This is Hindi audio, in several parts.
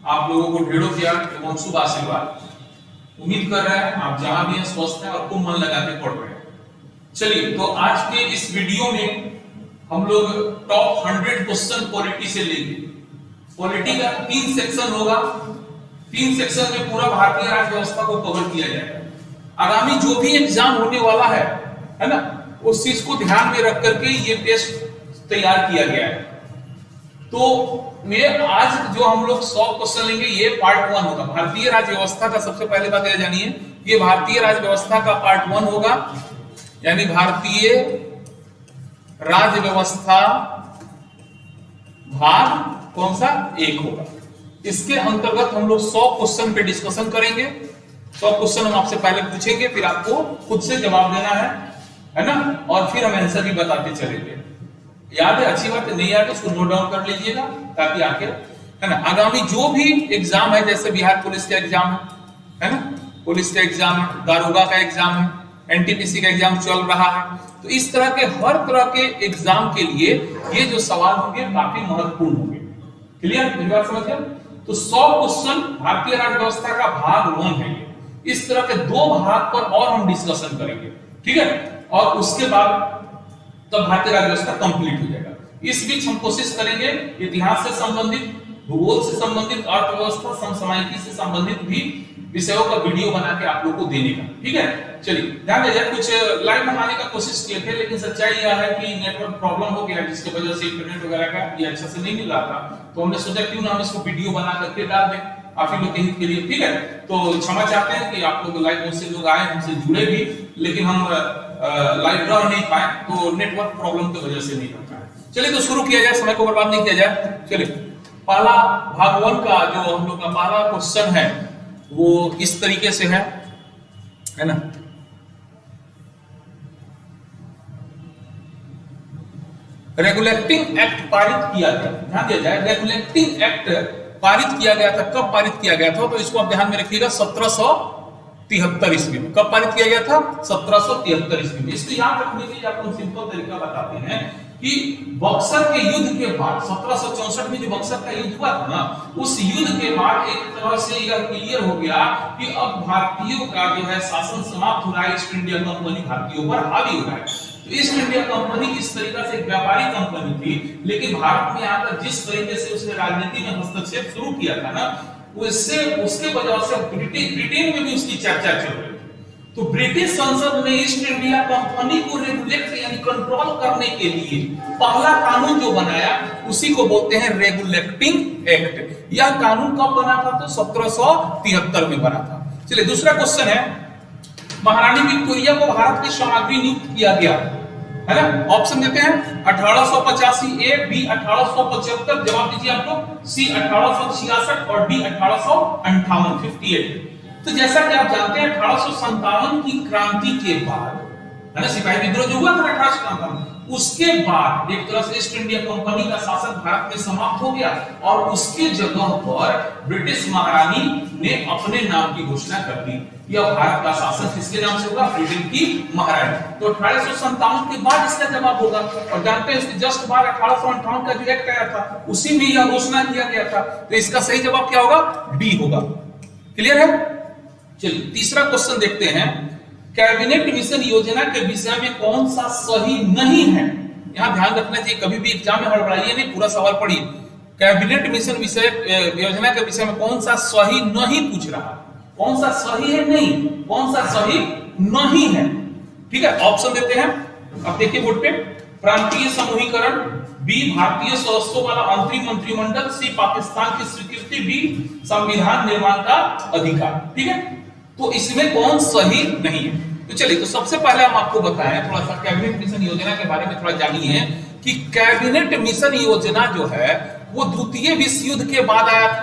आप लोगों को ढेरों प्यार एवं शुभ आशीर्वाद। उम्मीद कर रहे हैं आप जहां भी हैं स्वस्थ हैं और खूब मन लगा के पढ़ रहे हैं। चलिए, तो आज के इस वीडियो में हम लोग टॉप 100 क्वेश्चन पॉलिटी से लेंगे। पॉलिटी का 3 सेक्शन होगा। 3 सेक्शन में पूरा भारतीय राज्य व्यवस्था को कवर किया जाएगा। आगामी जो भी एग्जाम होने वाला है ना, उस चीज को ध्यान में रख करके ये टेस्ट तैयार किया गया है। तो ये आज जो हम लोग 100 क्वेश्चन लेंगे, ये पार्ट 1 होगा। भारतीय राज्य व्यवस्था का सबसे पहले बात यह जानिए, ये भारतीय राज्य व्यवस्था का पार्ट 1 होगा, यानी भारतीय राज्य व्यवस्था भाग कौन सा 1 होगा। इसके अंतर्गत हम लोग 100 क्वेश्चन पे डिस्कशन करेंगे। 100 क्वेश्चन हम आपसे पहले पूछेंगे, फिर आपको खुद से जवाब देना है ना, और फिर हम आंसर भी बताते चलेंगे। याद है? अच्छी बात है। नहीं याद है उसको नोट डाउन कर लीजिएगा, ताकि आके है ना आगामी जो भी एग्जाम है, जैसे बिहार पुलिस का एग्जाम है ना, पुलिस का एग्जाम है, दारोगा का एग्जाम है, एनटीपीसी का एग्जाम चल रहा है, तो इस तरह के हर तरह के एग्जाम के लिए ये जो सवाल होंगे काफी महत्वपूर्ण होंगे। क्लियर? मेरी बात समझ गए? तो 100 क्वेश्चन भारतीय राज्य व्यवस्था का भाग 1 है। इस तरह के 2 भाग पर और हम डिस्कशन करेंगे, ठीक है, और उसके बाद तब भारतीय राज्य व्यवस्था कंप्लीट हो जाएगा। इस बीच हम कोशिश करेंगे इतिहास से संबंधित, भूगोल से संबंधित, अर्थव्यवस्था, समसामयिकी से संबंधित भी विषयों का वीडियो बना के आप लोगों को देने का, ठीक है। चलिए, ध्यान दीजिए, कुछ लाइव बनाने का कोशिश किए थे, लेकिन सच्चाई यह है कि नेटवर्क प्रॉब्लम हो गया, जिसकी वजह से इंटरनेट वगैरह का ये अच्छा से नहीं मिल रहा था। तो हमने सोचा क्यों ना हम इसको वीडियो बना करके डाल दें आप ही लोग के हित के लिए, ठीक है। तो क्षमा चाहते हैं कि आप लोग लाइव से लोग आए, हमसे जुड़े भी, लेकिन हम लाइव रह नहीं पाए, तो नेटवर्क प्रॉब्लम की वजह से नहीं हो पाया। चलिए, तो शुरू किया जाए, समय को बर्बाद नहीं किया जाए। चलिए, पहला भाग 1 का जो हम लोग का पहला क्वेश्चन है वो इस तरीके से है ना। रेगुलेटिंग एक्ट पारित किया गया, ध्यान दिया जाए, रेगुलेटिंग एक्ट पारित किया गया था। कब पारित किया गया था? तो इसको आप ध्यान में रखिएगा, 1773 ईस्वी में। कब पारित किया गया था? 1773 ईस्वी में। इसको याद रखने के लिए आपको सिंपल तरीका बताते हैं कि बक्सर के युद्ध के बाद 1764 में जो बक्सर का युद्ध हुआ था ना, उस युद्ध के बाद एक तरह से यह क्लियर हो गया कि अब भारतीयों का जो है शासन समाप्त हो रहा है। ईस्ट इंडिया कंपनी भारतीयों पर हावी हो रहा है। तो ईस्ट इंडिया कंपनी इस तरीका से एक व्यापारी कंपनी थी, लेकिन भारत में आकर जिस तरीके से उसने राजनीति में हस्तक्षेप शुरू किया था ना, उससे उसके वजह से ब्रिटेन में भी उसकी चर्चा चल रही थी। तो ब्रिटिश संसद ने ईस्ट इंडिया कंपनी को रेगुलेट यानी कंट्रोल करने के लिए पहला कानून जो बनाया, उसी को बोलते हैं रेगुलेटिंग एक्ट। यह कानून कब बना था? तो 1773 में बना था। चलिए, दूसरा क्वेश्चन है, महारानी विक्टोरिया को भारत की सामग्री नियुक्त किया गया है ना। ऑप्शन देते हैं 1885 ए, बी 1875, जवाब दीजिए आप लोग, सी 1866 और डी 1858 58। तो जैसा कि आप जानते हैं 1857 की क्रांति के बाद है ना, सिपाही विद्रोह जो हुआ था 1857, उसके बाद एक तरह से ईस्ट इंडिया कंपनी का शासन भारत में समाप्त हो गया, और उसके जगह पर ब्रिटिश महारानी ने अपने नाम की घोषणा कर दी। यह भारत का शासन किसके नाम से होगा? ब्रिटेन की महारानी। तो 1857 के बाद इसका जवाब होगा, और जानते हैं इसके जस्ट बाद 1858 का जो एक्ट आया था, उसी में यह घोषणा किया गया था। तो इसका सही जवाब क्या होगा? डी होगा। क्लियर है? चलिए, तीसरा क्वेश्चन देखते हैं, कैबिनेट मिशन योजना के विषय में कौन सा सही नहीं है? यहां ध्यान रखना चाहिए, कभी भी एग्जाम में हड़बड़ाइए नहीं, पूरा सवाल पढ़िए। कैबिनेट मिशन विषय योजना के विषय में कौन सा सही नहीं पूछ रहा, कौन सा सही है नहीं, कौन सा सही नहीं है, ठीक है। ऑप्शन देते हैं, अब देखिए बोर्ड पे, प्रांतीय समूहीकरण, बी भारतीय सदस्यों वाला अंतरिम मंत्रिमंडल, सी पाकिस्तान की स्वीकृति, डी संविधान निर्माण का अधिकार, ठीक है। तो इसमें कौन सही नहीं है? तो चलिए, तो सबसे पहले हम आपको बताएं थोड़ा सा कैबिनेट मिशन योजना के बारे में, थोड़ा जानिए कि कैबिनेट मिशन योजना जो है वो द्वितीय विश्व युद्ध के बाद आया था।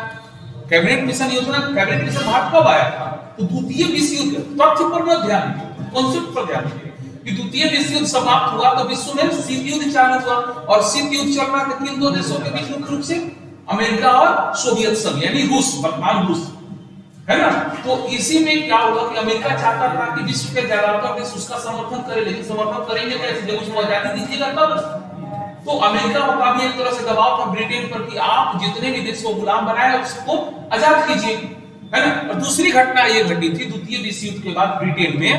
कैबिनेट मिशन योजना, कैबिनेट मिशन भारत कब आया था? तो द्वितीय विश्व युद्ध, तथ्य पर मत ध्यान दीजिए, कॉन्सेप्ट पर ध्यान दीजिए कि द्वितीय विश्व युद्ध समाप्त हुआ तो विश्व में शीत युद्ध चालू हुआ, और शीत युद्ध चल रहा था किन दो देशों के बीच? मुख्य रूप से अमेरिका और सोवियत संघ, यानी रूस, वर्तमान रूस, है ना। तो इसी में क्या हुआ कि अमेरिका चाहता था कि विश्व के ज्यादातर देश उसका समर्थन करें, लेकिन समर्थन करेंगे कैसे? जब उसको आजादी दीजिएगा तब, तो अमेरिका का भी एक तरह से दबाव था ब्रिटेन पर कि आप जितने भी देश को गुलाम बनाए उसको आजाद कीजिए, है ना। और दूसरी घटना ये घटी थी द्वितीय विश्व युद्ध के बाद ब्रिटेन में।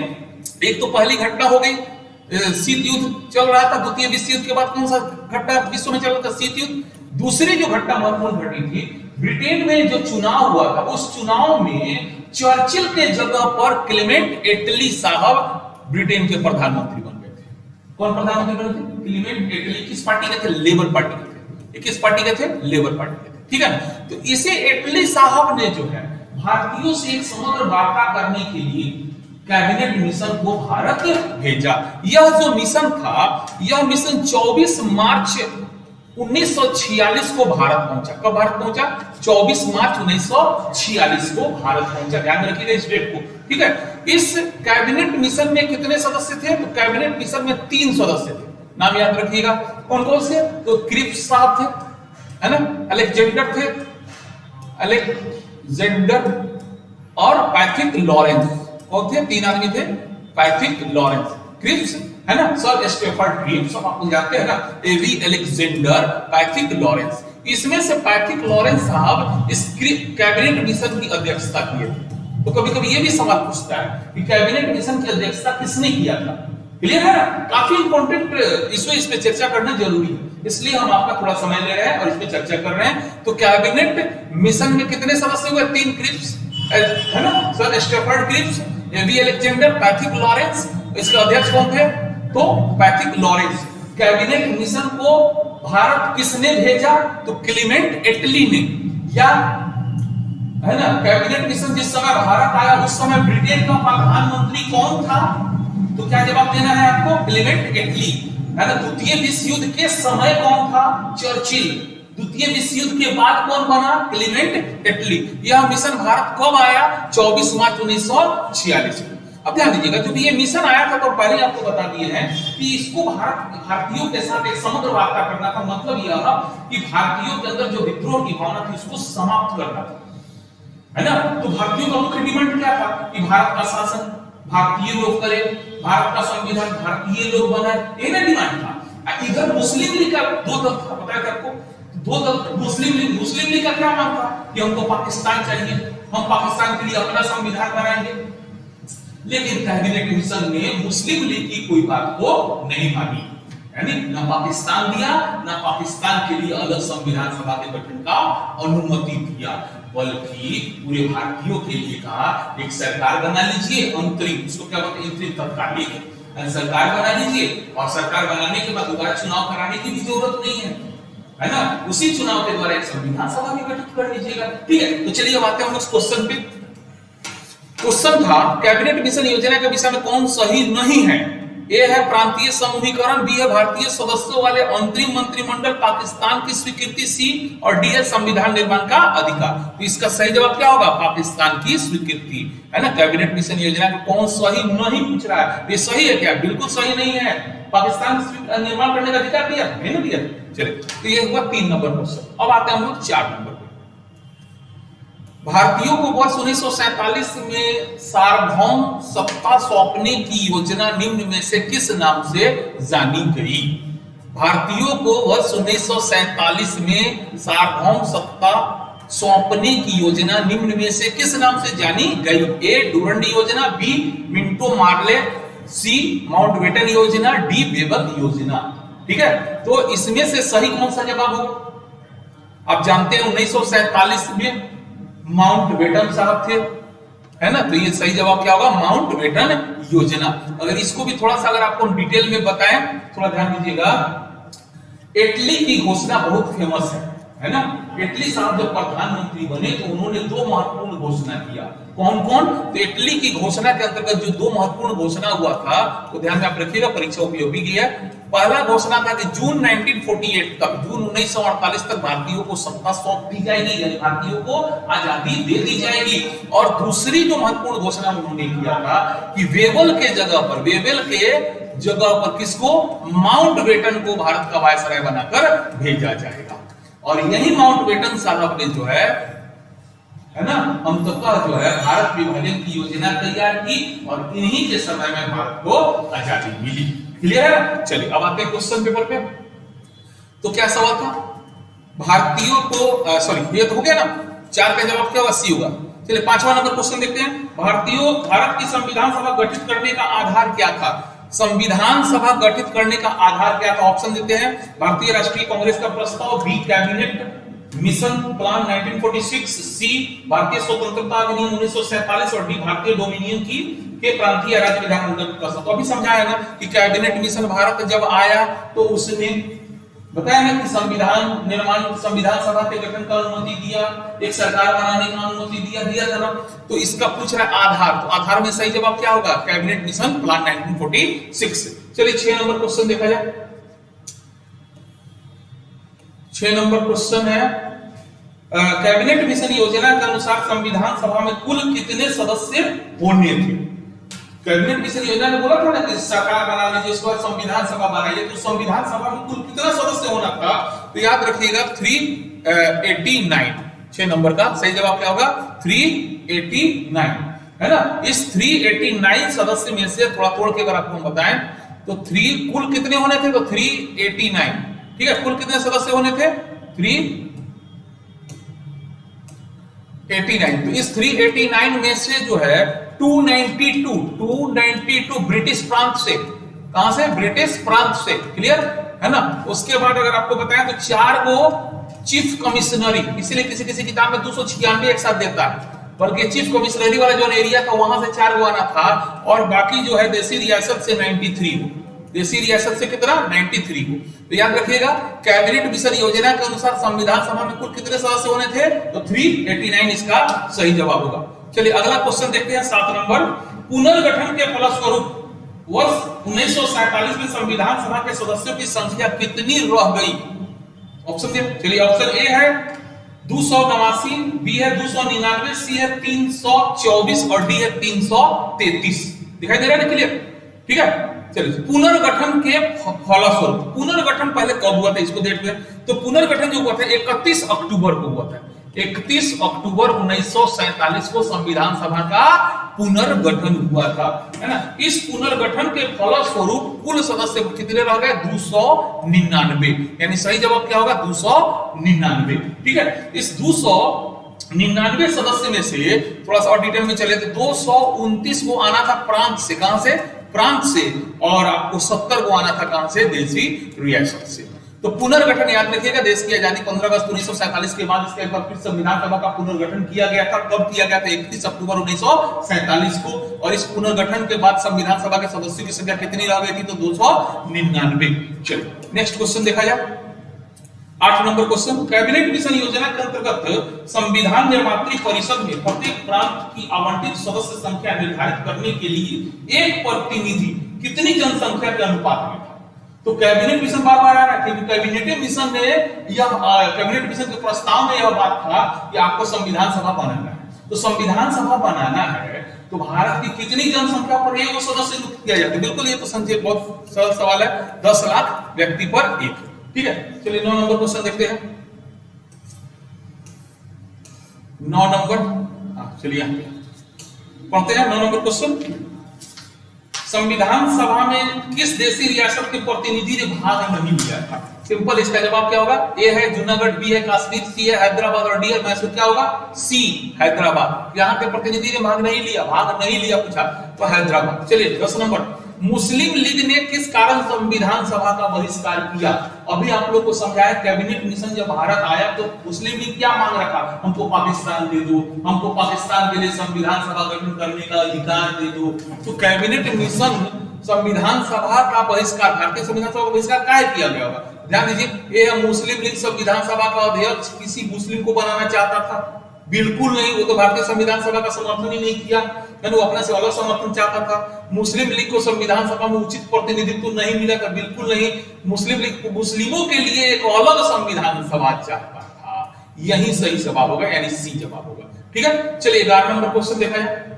एक तो पहली घटना हो गई, शीत युद्ध चल रहा था, द्वितीय विश्व युद्ध के बाद कौन सा घटना विश्व में चल रहा था, शीत युद्ध। दूसरी जो घटना महत्वपूर्ण घटी थी, ब्रिटेन में जो चुनाव हुआ था उस चुनाव में चर्चिल के जगह पर क्लेमेंट एटली साहब ब्रिटेन के प्रधानमंत्री बन गए थे। कौन प्रधानमंत्री बने थे? क्लेमेंट एटली। किस पार्टी के थे? लेबर पार्टी के थे। किस पार्टी के थे? लेबर पार्टी के थे, ठीक है। तो इसे एटली साहब ने जो है भारतीयों से एक समग्र वार्ता करने के लिए कैबिनेट मिशन को भारत भेजा। यह जो मिशन था, यह मिशन 24 मार्च 1946 को भारत पहुंचा। कब भारत पहुंचा? 24 मार्च 1946 को भारत पहुंचा। ध्यान में रखिएगा इस डेट को, ठीक है। इस कैबिनेट मिशन में कितने सदस्य थे? तो कैबिनेट मिशन में 3 सदस्य थे, नाम याद रखिएगा। कौन कौन से? तो क्रिप्स साहब थे, है ना, अलेक्जेंडर थे, अलेक्जेंडर और पैट्रिक लॉरेंस। कौन थे? 3 आदमी थे, पैट्रिक लॉरेंस, क्रिप्स, है ना, सर स्टेफर्ड क्रिप्स, आप जानते हैं ना, एवी अलेक्जेंडर, पैट्रिक लॉरेंस। इसमें से पैट्रिक लॉरेंस साहब इस कैबिनेट मिशन की अध्यक्षता किए थे। तो कभी कभी ये भी सवाल पूछता है कि कैबिनेट मिशन की अध्यक्षता किसने किया था? क्लियर है ना? काफी इंपॉर्टेंट इस पे चर्चा करना जरूरी है, इसलिए हम आपका थोड़ा समय ले रहे हैं और इस पे चर्चा कर रहे हैं। तो कैबिनेट मिशन में कितने सदस्य हुए? 3 क्रिप्स, है ना, सर स्टेफर्ड क्रिप्स, एवी अलेक्जेंडर, पैट्रिक लॉरेंस। इसके अध्यक्ष कौन थे? तो पैट्रिक लॉरेंस। कैबिनेट मिशन को भारत किसने भेजा? तो क्लेमेंट एटली ने। या है ना, कैबिनेट मिशन जिस समय भारत आया उस समय ब्रिटेन का प्रधानमंत्री कौन था? तो क्या जवाब देना है आपको? क्लेमेंट एटली, है ना। द्वितीय विश्व युद्ध के समय कौन था? चर्चिल। द्वितीय विश्व युद्ध के बाद कौन बना? क्लेमेंट एटली। यह मिशन भारत कब आया? 24 मार्च 1946 में। अब ध्यान दीजिएगा, जब ये मिशन आया था तो पहले आपको बता दिए हैं कि इसको भारतीयों के साथ एक समग्र वार्ता करना था। मतलब यह कि भारतीयों के अंदर जो विद्रोह की भावना थी उसको समाप्त करना था, है ना। तो भारतीयों का मुख्य डिमांड क्या था? कि भारत का शासन भारतीय लोग करे, भारत का संविधान भारतीय लोग बनाए, ये ना डिमांड था। इधर मुस्लिम लीग का 2 दल था, पता है आपको? 2 दल। मुस्लिम लीग का क्या मांग था? कि हमको पाकिस्तान चाहिए, हम पाकिस्तान के लिए अपना संविधान बनाएंगे। लेकिन कैबिनेट मिशन ने मुस्लिम लीग की कोई बात को नहीं मानी, यानी ना पाकिस्तान दिया, ना पाकिस्तान के लिए अलग संविधान सभा के गठन का अनुमति दिया, बल्कि पूरे भारतीयों के लिए कहा एक सरकार बना लीजिए, अंतरिम, उसको क्या बोलते हैं, अंतरिम तत्कालिक सरकार बना लीजिए, और सरकार बनाने के बाद दोबारा चुनाव कराने की भी जरूरत नहीं है ना। उसी चुनाव के द्वारा एक संविधान सभा भी गठित कर लीजिएगा, ठीक है। तो चलिए अब आते हैं हम लोग क्वेश्चन पे। क्वेश्चन था कैबिनेट मिशन योजना के विषय में कौन सही नहीं है? ए है प्रांतीय समूहीकरण, बी है भारतीय सदस्यों वाले अंतरिम मंत्रिमंडल, पाकिस्तान की स्वीकृति, सी और डी है संविधान निर्माण का अधिकार। तो इसका सही जवाब क्या होगा? पाकिस्तान की स्वीकृति, है ना। कैबिनेट मिशन योजना को कौन सही नहीं पूछ रहा है, ये सही है क्या? बिल्कुल सही नहीं है। पाकिस्तान निर्माण करने का अधिकार दिया नहीं ना दिया। चलिए, तो ये हुआ 3 नंबर क्वेश्चन। अब आते हैं हम लोग 4 नंबर। भारतीयों को वर्ष 1947 में सार्वभौम सत्ता सौंपने की योजना निम्न में से किस नाम से जानी गई? भारतीयों को वर्ष 1947 में सार्वभौम सत्ता सौंपने की योजना निम्न में से किस नाम से जानी गई? ए डुरंड योजना, बी मिंटो मार्ले, सी माउंटबेटन योजना, डी बेबल योजना। ठीक है, तो इसमें से सही कौन सा जवाब होगा? आप जानते हैं 1947 में माउंटबेटन साहब थे, है ना। तो ये सही जवाब क्या होगा? माउंटबेटन योजना। अगर इसको भी थोड़ा सा अगर आपको डिटेल में बताएं, थोड़ा ध्यान दीजिएगा। एटली की घोषणा बहुत फेमस है ना। एटली साहब जब प्रधानमंत्री बने तो उन्होंने 2 महत्वपूर्ण घोषणा किया। कौन कौन? तो इटली की घोषणा के अंतर्गत जो 2 महत्वपूर्ण घोषणा हुआ था वो ध्यान में आप रखिएगा, परीक्षा उपयोगी है। पहला घोषणा था कि जून 1948 तक, जून 1948 तक भारतीयों को सत्ता सौंप दी जाएगी, यानी भारतीयों को आजादी दे दी जाएगी। और दूसरी जो महत्वपूर्ण घोषणा उन्होंने किया था कि वेबल के जगह पर किसको? माउंटबेटन को भारत का वायसराय बनाकर भेजा जाएगा। और यही माउंटबेटन साहब ने जो है ना, अंततः जो है भारत विभाजन की योजना तैयार की और इन्हीं के समय में भारत को आजादी मिली। क्लियर है? चलिए अब आते हैं क्वेश्चन पेपर पे। तो क्या सवाल था, भारतीयों को सॉरी ये तो हो गया ना, 4 का जवाब क्या होगा, सी होगा। चलिए 5वां नंबर क्वेश्चन देखते हैं, भारत की संविधान सभा गठित करने का आधार क्या था। संविधान सभा गठित करने का आधार क्या था, ऑप्शन देते हैं, भारतीय राष्ट्रीय कांग्रेस का प्रस्ताव, बी कैबिनेट मिशन प्लान 1946, सी भारतीय स्वतंत्रता अधिनियम 1947 और डी भारतीय डोमिनियन की के प्रांतीय राज्य विधानमंडल का प्रस्ताव। तो अभी समझाया ना कि कैबिनेट मिशन भारत जब आया तो उसने बताया ना कि संविधान निर्माण, संविधान सभा के गठन का अनुमति दिया, एक सरकार बनाने का अनुमति दिया था ना। तो इसका पूछ रहा है आधार, तो आधार में सही जवाब क्या होगा, कैबिनेट मिशन प्लान 1946। चलिए 6 नंबर क्वेश्चन देखा जाए। 6 नंबर क्वेश्चन है, कैबिनेट मिशन योजना के अनुसार संविधान सभा में कुल कितने सदस्य होने थे। कैबिनेट मिशन योजना ने बोला था ना कि सरकार बना लीजिए, उसके बाद संविधान सभा बनाइए, तो संविधान सभा में कुल कितना सदस्य होना था, तो याद रखिएगा 389। 6 नंबर का सही जवाब क्या होगा, 389 है ना। इस 389 सदस्य में से थोड़ा तोड़ के अगर आपको बताएं तो 3 कुल कितने होने थे, तो 389, ठीक है, कुल कितने सदस्य होने थे, 389। तो इस 389 में से जो है 292 ब्रिटिश प्रांत से, कहां से, ब्रिटिश प्रांत से, क्लियर है ना। उसके बाद अगर आपको बताएं तो 4 को चीफ कमिश्नरी, इसलिए किसी किसी किताब में 296 एक साथ देता है, बल्कि चीफ कमिश्नरी वाला जो एरिया था वहां से 4 को आना था, और बाकी जो है देसी रियासत से 93 को, देसी रियासत से कितना, 93 को। तो याद रखिएगा कैबिनेट मिशन योजना के अनुसार संविधान सभा में कुल कितने सदस्य होने थे, तो 389 इसका सही जवाब होगा। चलिए अगला क्वेश्चन देखते हैं 7 नंबर, पुनर्गठन के फलस्वरूप वर्ष 1947 में संविधान सभा के सदस्यों की संख्या कितनी रह गई। ऑप्शन दे, चलिए ऑप्शन ए है 289, बी है 299, सी है 324 और डी है 333। दिखाई दे रहा है ना, क्लियर, ठीक है। चलिए पुनर्गठन के फलस्वरूप, पुनर्गठन पहले कब हुआ था इसको देखते हैं। तो पुनर्गठन जो हुआ था 31 अक्टूबर को हुआ था, 31 अक्टूबर 1947 को संविधान सभा का पुनर्गठन हुआ था, है ना। इस पुनर्गठन के फलस्वरूप कुल सदस्य कितने रह गए, 299, यानी सही जवाब क्या होगा, 299, ठीक है। इस 299 सदस्य में से थोड़ा सा और डिटेल में चले तो 229 को आना था प्रांत से, कहां से, प्रांत से, और आपको 70 को आना था कहां से, देसी रियासत से। तो पुनर्गठन याद रखिएगा, देश की आजादी 15 अगस्त 1947 के बाद इसके एक बार फिर संविधान सभा का पुनर्गठन किया गया था। कब किया गया था, 31 अक्टूबर 1947 को। और इस पुनर्गठन के बाद संविधान सभा के सदस्यों की संख्या कितनी रह गई थी, तो 299। चलिए नेक्स्ट क्वेश्चन देखा जाए, 8 नंबर क्वेश्चन, कैबिनेट मिशन योजना के अंतर्गत संविधान निर्मात्री परिषद में प्रत्येक प्रांत की आवंटित सदस्य संख्या निर्धारित करने के लिए एक प्रतिनिधि कितनी जनसंख्या के अनुपात में था। तो कैबिनेट मिशन बार बार आ रहा है, क्योंकि कैबिनेट मिशन ने कैबिनेट मिशन के प्रस्ताव में यह बात था कि आपको संविधान सभा बनाना है। तो संविधान सभा बनाना है तो भारत की कितनी जनसंख्या पर एक सदस्य नियुक्त किया जाता है। बिल्कुल ये तो संजय बहुत सरल सवाल है, 10 लाख व्यक्ति पर एक, ठीक है। चलिए 9 नंबर क्वेश्चन देखते हैं। 9 नंबर, चलिए पढ़ते हैं 9 नंबर क्वेश्चन, संविधान सभा में किस देशी रियासत के प्रतिनिधि ने भाग नहीं लिया था। सिंपल, इसका जवाब क्या होगा, ए है जूनागढ़, बी है कश्मीर, सी है हैदराबाद और डी है मैसूर। क्या होगा, सी हैदराबाद। यहाँ के प्रतिनिधि ने भाग नहीं लिया, पूछा तो हैदराबाद। चलिए 10 नंबर, मुस्लिम लीग ने किस कारण संविधान सभा का बहिष्कार किया। अभी आप लोग को समझाया कैबिनेट मिशन जब भारत आया तो मुस्लिम लीग क्या मांग रखा, हमको पाकिस्तान दे दो, हमको पाकिस्तान के लिए संविधान सभा गठन करने का अधिकार दे दो। तो कैबिनेट मिशन संविधान सभा का बहिष्कार, भारतीय संविधान सभा का बहिष्कार काहे किया गया होगा, ध्यान दीजिए। ये मुस्लिम लीग संविधान सभा का अध्यक्ष किसी मुस्लिम को बनाना चाहता था, बिल्कुल नहीं। वो तो भारतीय संविधान सभा का समर्थन ही नहीं किया, वो अपने से अलग समर्थन चाहता था। मुस्लिम लीग को संविधान सभा में उचित प्रतिनिधित्व नहीं मिला था, बिल्कुल नहीं। मुस्लिम लीग मुस्लिमों के लिए एक अलग संविधान सभा चाहता था। यही सही जवाब होगा, यानी सी जवाब होगा, ठीक है। चलिए 11 नंबर क्वेश्चन देखा जाए,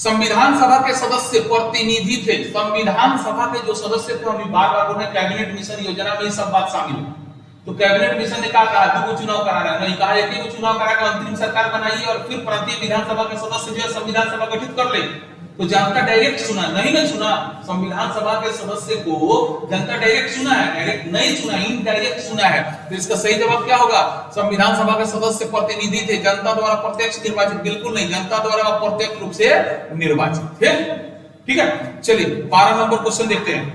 संविधान सभा के सदस्य प्रतिनिधि थे। संविधान सभा के जो सदस्य थे, अभी बार बार बोल कैबिनेट मिशन योजना में सब बात शामिल है। तो कैबिनेट मिशन ने कहा 2 चुनाव कराना नहीं, कहा एक चुनाव करा कर अंतरिम सरकार बनाइए और फिर प्रांतीय विधानसभा के सदस्य जो है संविधान सभा गठित कर ले। तो जनता डायरेक्ट सुना नहीं, ना सुना संविधान सभा के सदस्य को जनता डायरेक्ट सुना है, डायरेक्ट नहीं सुना, इनडायरेक्ट सुना है। तो इसका सही जवाब क्या होगा? संविधान सभा के सदस्य प्रतिनिधि थे, जनता द्वारा प्रत्यक्ष निर्वाचित बिल्कुल नहीं, जनता द्वारा अप्रत्यक्ष रूप से निर्वाचित थे। ठीक है, चलिए 12 नंबर क्वेश्चन देखते हैं।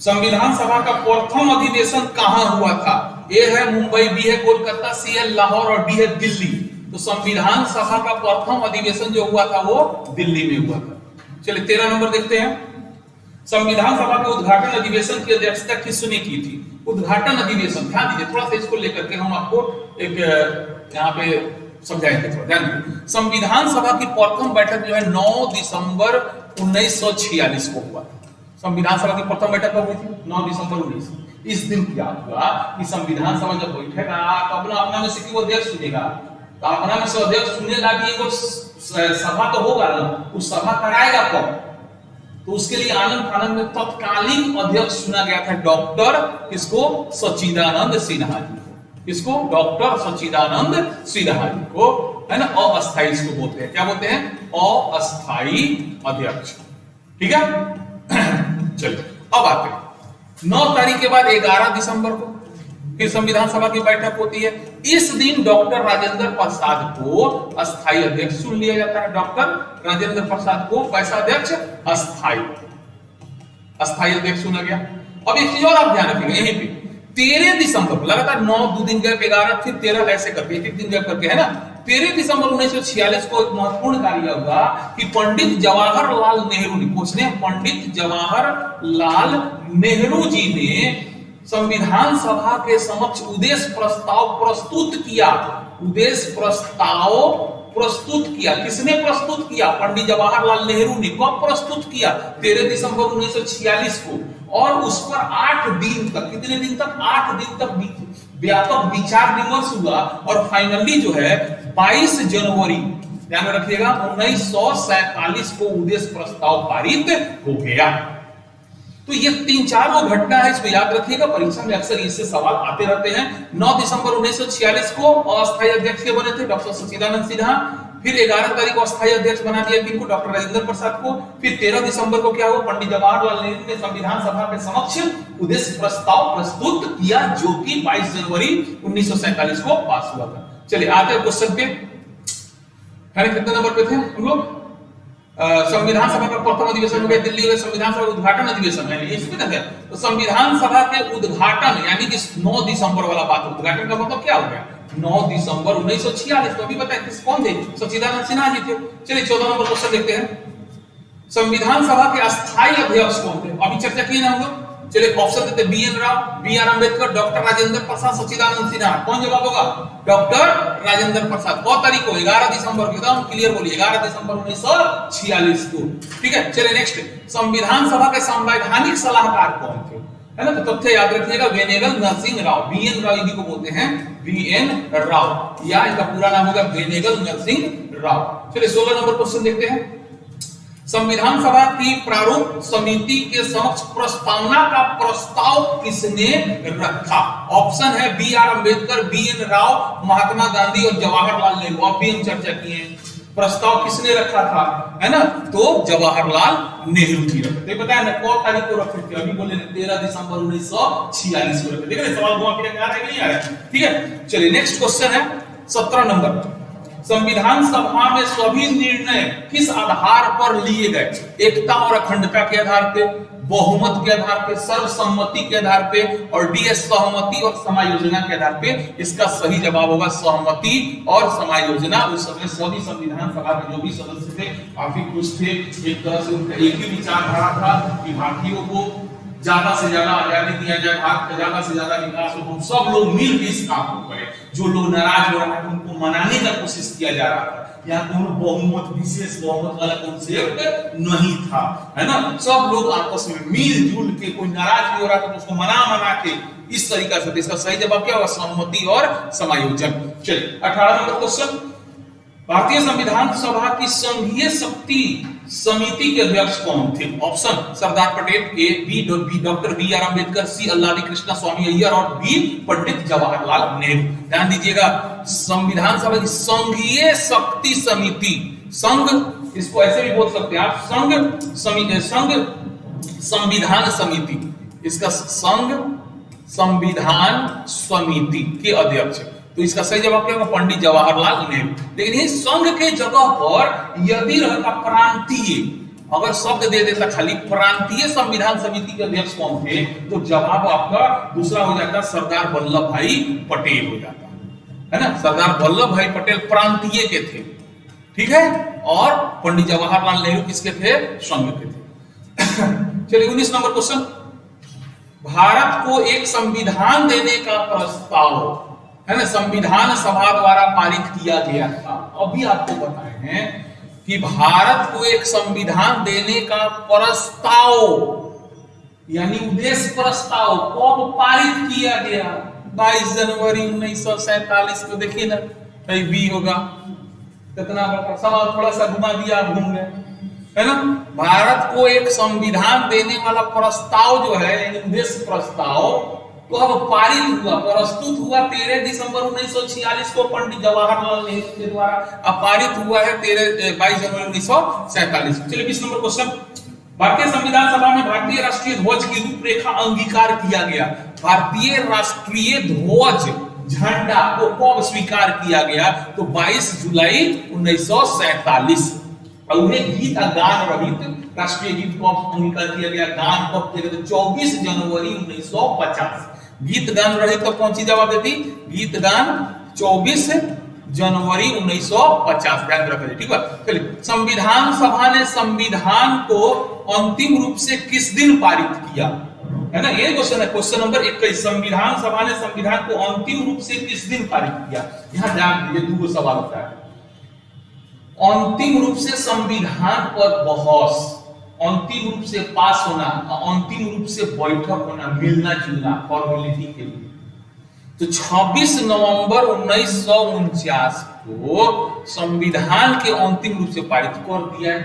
संविधान सभा का प्रथम अधिवेशन कहां हुआ था? ए है मुंबई, बी है कोलकाता, सी है लाहौर और डी है दिल्ली। तो संविधान सभा का प्रथम अधिवेशन जो हुआ था वो दिल्ली में हुआ था। चलिए 13 नंबर देखते हैं। संविधान सभा के उद्घाटन अधिवेशन की अध्यक्षता किसने की थी? उद्घाटन अधिवेशन, ध्यान दीजिए थोड़ा सा, इसको लेकर के हम आपको एक यहाँ पे समझाएंगे, थोड़ा ध्यान दीजिए। संविधान सभा की प्रथम बैठक जो है 9 दिसंबर 1946 को हुआ। संविधान सभा की प्रथम बैठक कब हुई थी? 9 दिसंबर 19। इस दिन क्या हुआ कि संविधान सभा जब बैठेगा तो अपना में से क्यों अध्यक्ष चुनेगा, तो अपना में से अध्यक्ष चुनेगा कि वो सभा तो होगा ना, उस सभा कराएगा कब? तो उसके लिए आनंद फानंद में तत्कालीन अध्यक्ष चुना गया था डॉक्टर किसको? सच्चिदानंद सिन्हा जी को। किसको? डॉक्टर सच्चिदानंद सिन्हा जी को, है ना। अस्थायी इसको बोलते हैं, क्या बोलते हैं? अस्थायी अध्यक्ष। ठीक है, चलिए अब आते हैं 9 तारीख के बाद 11 दिसंबर को फिर संविधान सभा की बैठक होती है। इस दिन डॉक्टर राजेंद्र प्रसाद को अस्थायी अध्यक्ष चुन लिया जाता है। डॉक्टर राजेंद्र प्रसाद को कैसा अध्यक्ष? अस्थायी अध्यक्ष चुना गया। अब एक चीज और आप ध्यान रखिएगा यहीं पे, 13 दिसंबर लगातार 9 2 दिन गए, 11 फिर 13 ऐसे करके एक दिन गए करके, है ना। 13 दिसंबर 1946 को एक महत्वपूर्ण कार्य हुआ कि पंडित जवाहरलाल नेहरू ने, पूछने पंडित जवाहरलाल नेहरू जी ने संविधान सभा के समक्ष उद्देश्य प्रस्ताव प्रस्तुत किया। उद्देश्य प्रस्ताव प्रस्तुत किया, किसने प्रस्तुत किया? पंडित जवाहरलाल नेहरू ने। कब प्रस्तुत किया? 13 दिसंबर 1946 को। और उस पर 8 दिन तक, कितने दिन तक? 8 दिन तक व्यापक विचार विमर्श हुआ और फाइनली जो है 22 जनवरी, ध्यान में रखिएगा, 1947 को उद्देश्य प्रस्ताव पारित हो गया। तो ये 3-4 वो घटना है, इसको याद रखिएगा, परीक्षा में अक्सर इससे सवाल आते रहते हैं। 9 दिसंबर 1946 को अस्थायी अध्यक्ष के बने थे डॉक्टर सच्चिदानंद सिन्हा। फिर 11 तारीख को अस्थायी अध्यक्ष बना दिया किनको? डॉक्टर राजेंद्र प्रसाद को। फिर 13 दिसंबर को क्या हुआ? पंडित जवाहरलाल नेहरू ने संविधान सभा के समक्ष उद्देश्य प्रस्ताव प्रस्तुत किया, जो कि 22 जनवरी 1947 को पास हुआ था। चलिए आते हैं क्वेश्चन पे। कितने नंबर पे थे हम लोग? संविधान सभा का प्रथम अधिवेशन हो गया दिल्ली में, संविधान सभा उद्घाटन अधिवेशन है इसमें ना है। तो संविधान सभा के उद्घाटन यानी कि 9 दिसंबर वाला बात, उद्घाटन का मतलब क्या हो गया? 9 दिसंबर 1946। तो अभी बताएं कौन थे? सच्चिदानंद सिन्हा जी थे। चलिए 14 नंबर क्वेश्चन देखते हैं। संविधान सभा के अस्थायी अध्यक्ष कौन थे? अभी चर्चा किए ना हम लोग। चलिए ऑप्शन देते, B N Rao, B R Ambedkar, doctor Rajendra Prasad, Sachchidanand Sinha. कौन जवाब होगा? डॉक्टर राजेंद्र प्रसाद। कौन तारीख को? 11 दिसंबर को, एकदम क्लियर बोलिए, 11 दिसंबर 1946 को। ठीक है, चलिए नेक्स्ट, संविधान सभा के संवैधानिक सलाहकार कौन थे? है ना। तो तथ्य याद रखिएगा, वेनेगल नरसिंह राव, बी एन राव इन्हीं को बोलते हैं, बी एन राव, या इनका पूरा नाम होगा वेनेगल नरसिंह राव। चलिए 16 नंबर क्वेश्चन देखते हैं। संविधान सभा की प्रारूप समिति के समक्ष प्रस्तावना का प्रस्ताव किसने रखा? ऑप्शन है B R Ambedkar, B N Rao, Mahatma Gandhi और जवाहरलाल नेहरू। अब भी हम चर्चा किए, प्रस्ताव किसने रखा था, है ना। तो जवाहरलाल नेहरू जी रखते, पता है ना कौन तारीख को रखे थे? अभी बोले 13 दिसंबर 1946 को रखे। देख रहे सवाल घुमा फिरा के आ रहा है कि नहीं आ रहा है? ठीक है, चलिए नेक्स्ट क्वेश्चन है 17 नंबर। संविधान सभा में सभी निर्णय किस आधार पर लिए गए? एकता और अखंडता के आधार पे, बहुमत के आधार पे, सर्वसम्मति के आधार पे, और डी सहमति और समायोजना के आधार पे। इसका सही जवाब होगा सहमति और समायोजना। उस समय सभी संविधान सभा के जो भी सदस्य थे काफी खुश थे, एक तरह से उनका एक ही विचारधारा था कि भारतीयों को ज्यादा से ज्यादा आजादी दिया जाए, भारत का ज्यादा से ज्यादा विकास हो। सब लोग मिलकर इस काम को करें। जो लोग नाराज हो रहे हैं उनको मनाने का कोशिश किया जा रहा था। यहाँ कोनो बहुमत, विशेष बहुमत वाला कॉन्सेप्ट नहीं था, है ना। सब लोग आपस में मिलजुल के, कोई नाराज भी हो रहा था तो उसको मना के इस तरीका से। इसका सही जवाब क्या होगा? सहमति और समायोजन। चलिए 18 नंबर क्वेश्चन। भारतीय संविधान सभा की संघीय शक्ति समिति के अध्यक्ष कौन थे? Option Sardar Patel, A B doctor B R Ambedkar, C Alladi Krishna Swami Ayyar और डी पंडित जवाहरलाल नेहरू। ध्यान दीजिएगा, संविधान सभा की संघीय शक्ति समिति, संघ इसको ऐसे भी बोल सकते हैं आप, संघ संविधान समिति, इसका संघ संविधान समिति के अध्यक्ष। तो इसका सही जवाब क्या होगा? पंडित जवाहरलाल नेहरू। लेकिन ये संघ के जगह पर यदि रहता प्रांतीय, अगर शब्द दे देता खाली प्रांतीय संविधान समिति के अध्यक्ष कौन थे, तो जवाब आपका दूसरा हो जाता, सरदार वल्लभ भाई पटेल हो जाता है ना। सरदार वल्लभ भाई पटेल प्रांतीय के थे, ठीक है, और पंडित जवाहरलाल नेहरू किसके थे? संघ के थे। चलिए 19 नंबर क्वेश्चन, भारत को एक संविधान देने का प्रस्ताव है ना संविधान सभा द्वारा पारित किया गया था। अभी आपको बताए हैं कि भारत को एक संविधान देने का प्रस्ताव यानी उद्देश्य प्रस्ताव कब पारित किया गया? 22 जनवरी 1947 को। देखिए ना, बी होगा, कितना बड़ा सवाल, थोड़ा सा घुमा दिया, आप घूम गए, है ना। भारत को एक संविधान देने वाला प्रस्ताव जो है यानी उद्देश्य प्रस्ताव तो अब पारित हुआ, प्रस्तुत हुआ 13 दिसंबर 1946 को पंडित जवाहरलाल नेहरू के द्वारा, अब पारित हुआ है 22 जनवरी 1947। चलिए 20 नंबर क्वेश्चन, भारतीय संविधान सभा में भारतीय राष्ट्रीय ध्वज की रूपरेखा अंगीकार किया गया। भारतीय राष्ट्रीय ध्वज झंडा को कब स्वीकार किया गया? तो 22 जुलाई 1947। और उन्हें गीत गान रहित राष्ट्रीय गीत को अंगीकार किया गया। गान कब किया गया? 24 जनवरी 1950। गीत गान रहित तो कौन सी जवाब देती? गीत गान 24 जनवरी 1950। ध्यान रखिए, ठीक है। चलिए, संविधान सभा ने संविधान को अंतिम रूप से किस दिन पारित किया? है ना, ये क्वेश्चन है, क्वेश्चन नंबर 21। संविधान सभा ने संविधान को अंतिम रूप से किस दिन पारित किया? यहां ध्यान दीजिए, दो सवाल होता है। अंतिम रूप से संविधान पर बहस, अंतिम रूप से पास होना, अंतिम रूप से बैठक होना, मिलना जुलना फॉर्मेलिटी के लिए। तो 26 नवंबर 1949 को संविधान के अंतिम रूप से पारित कर दिया है।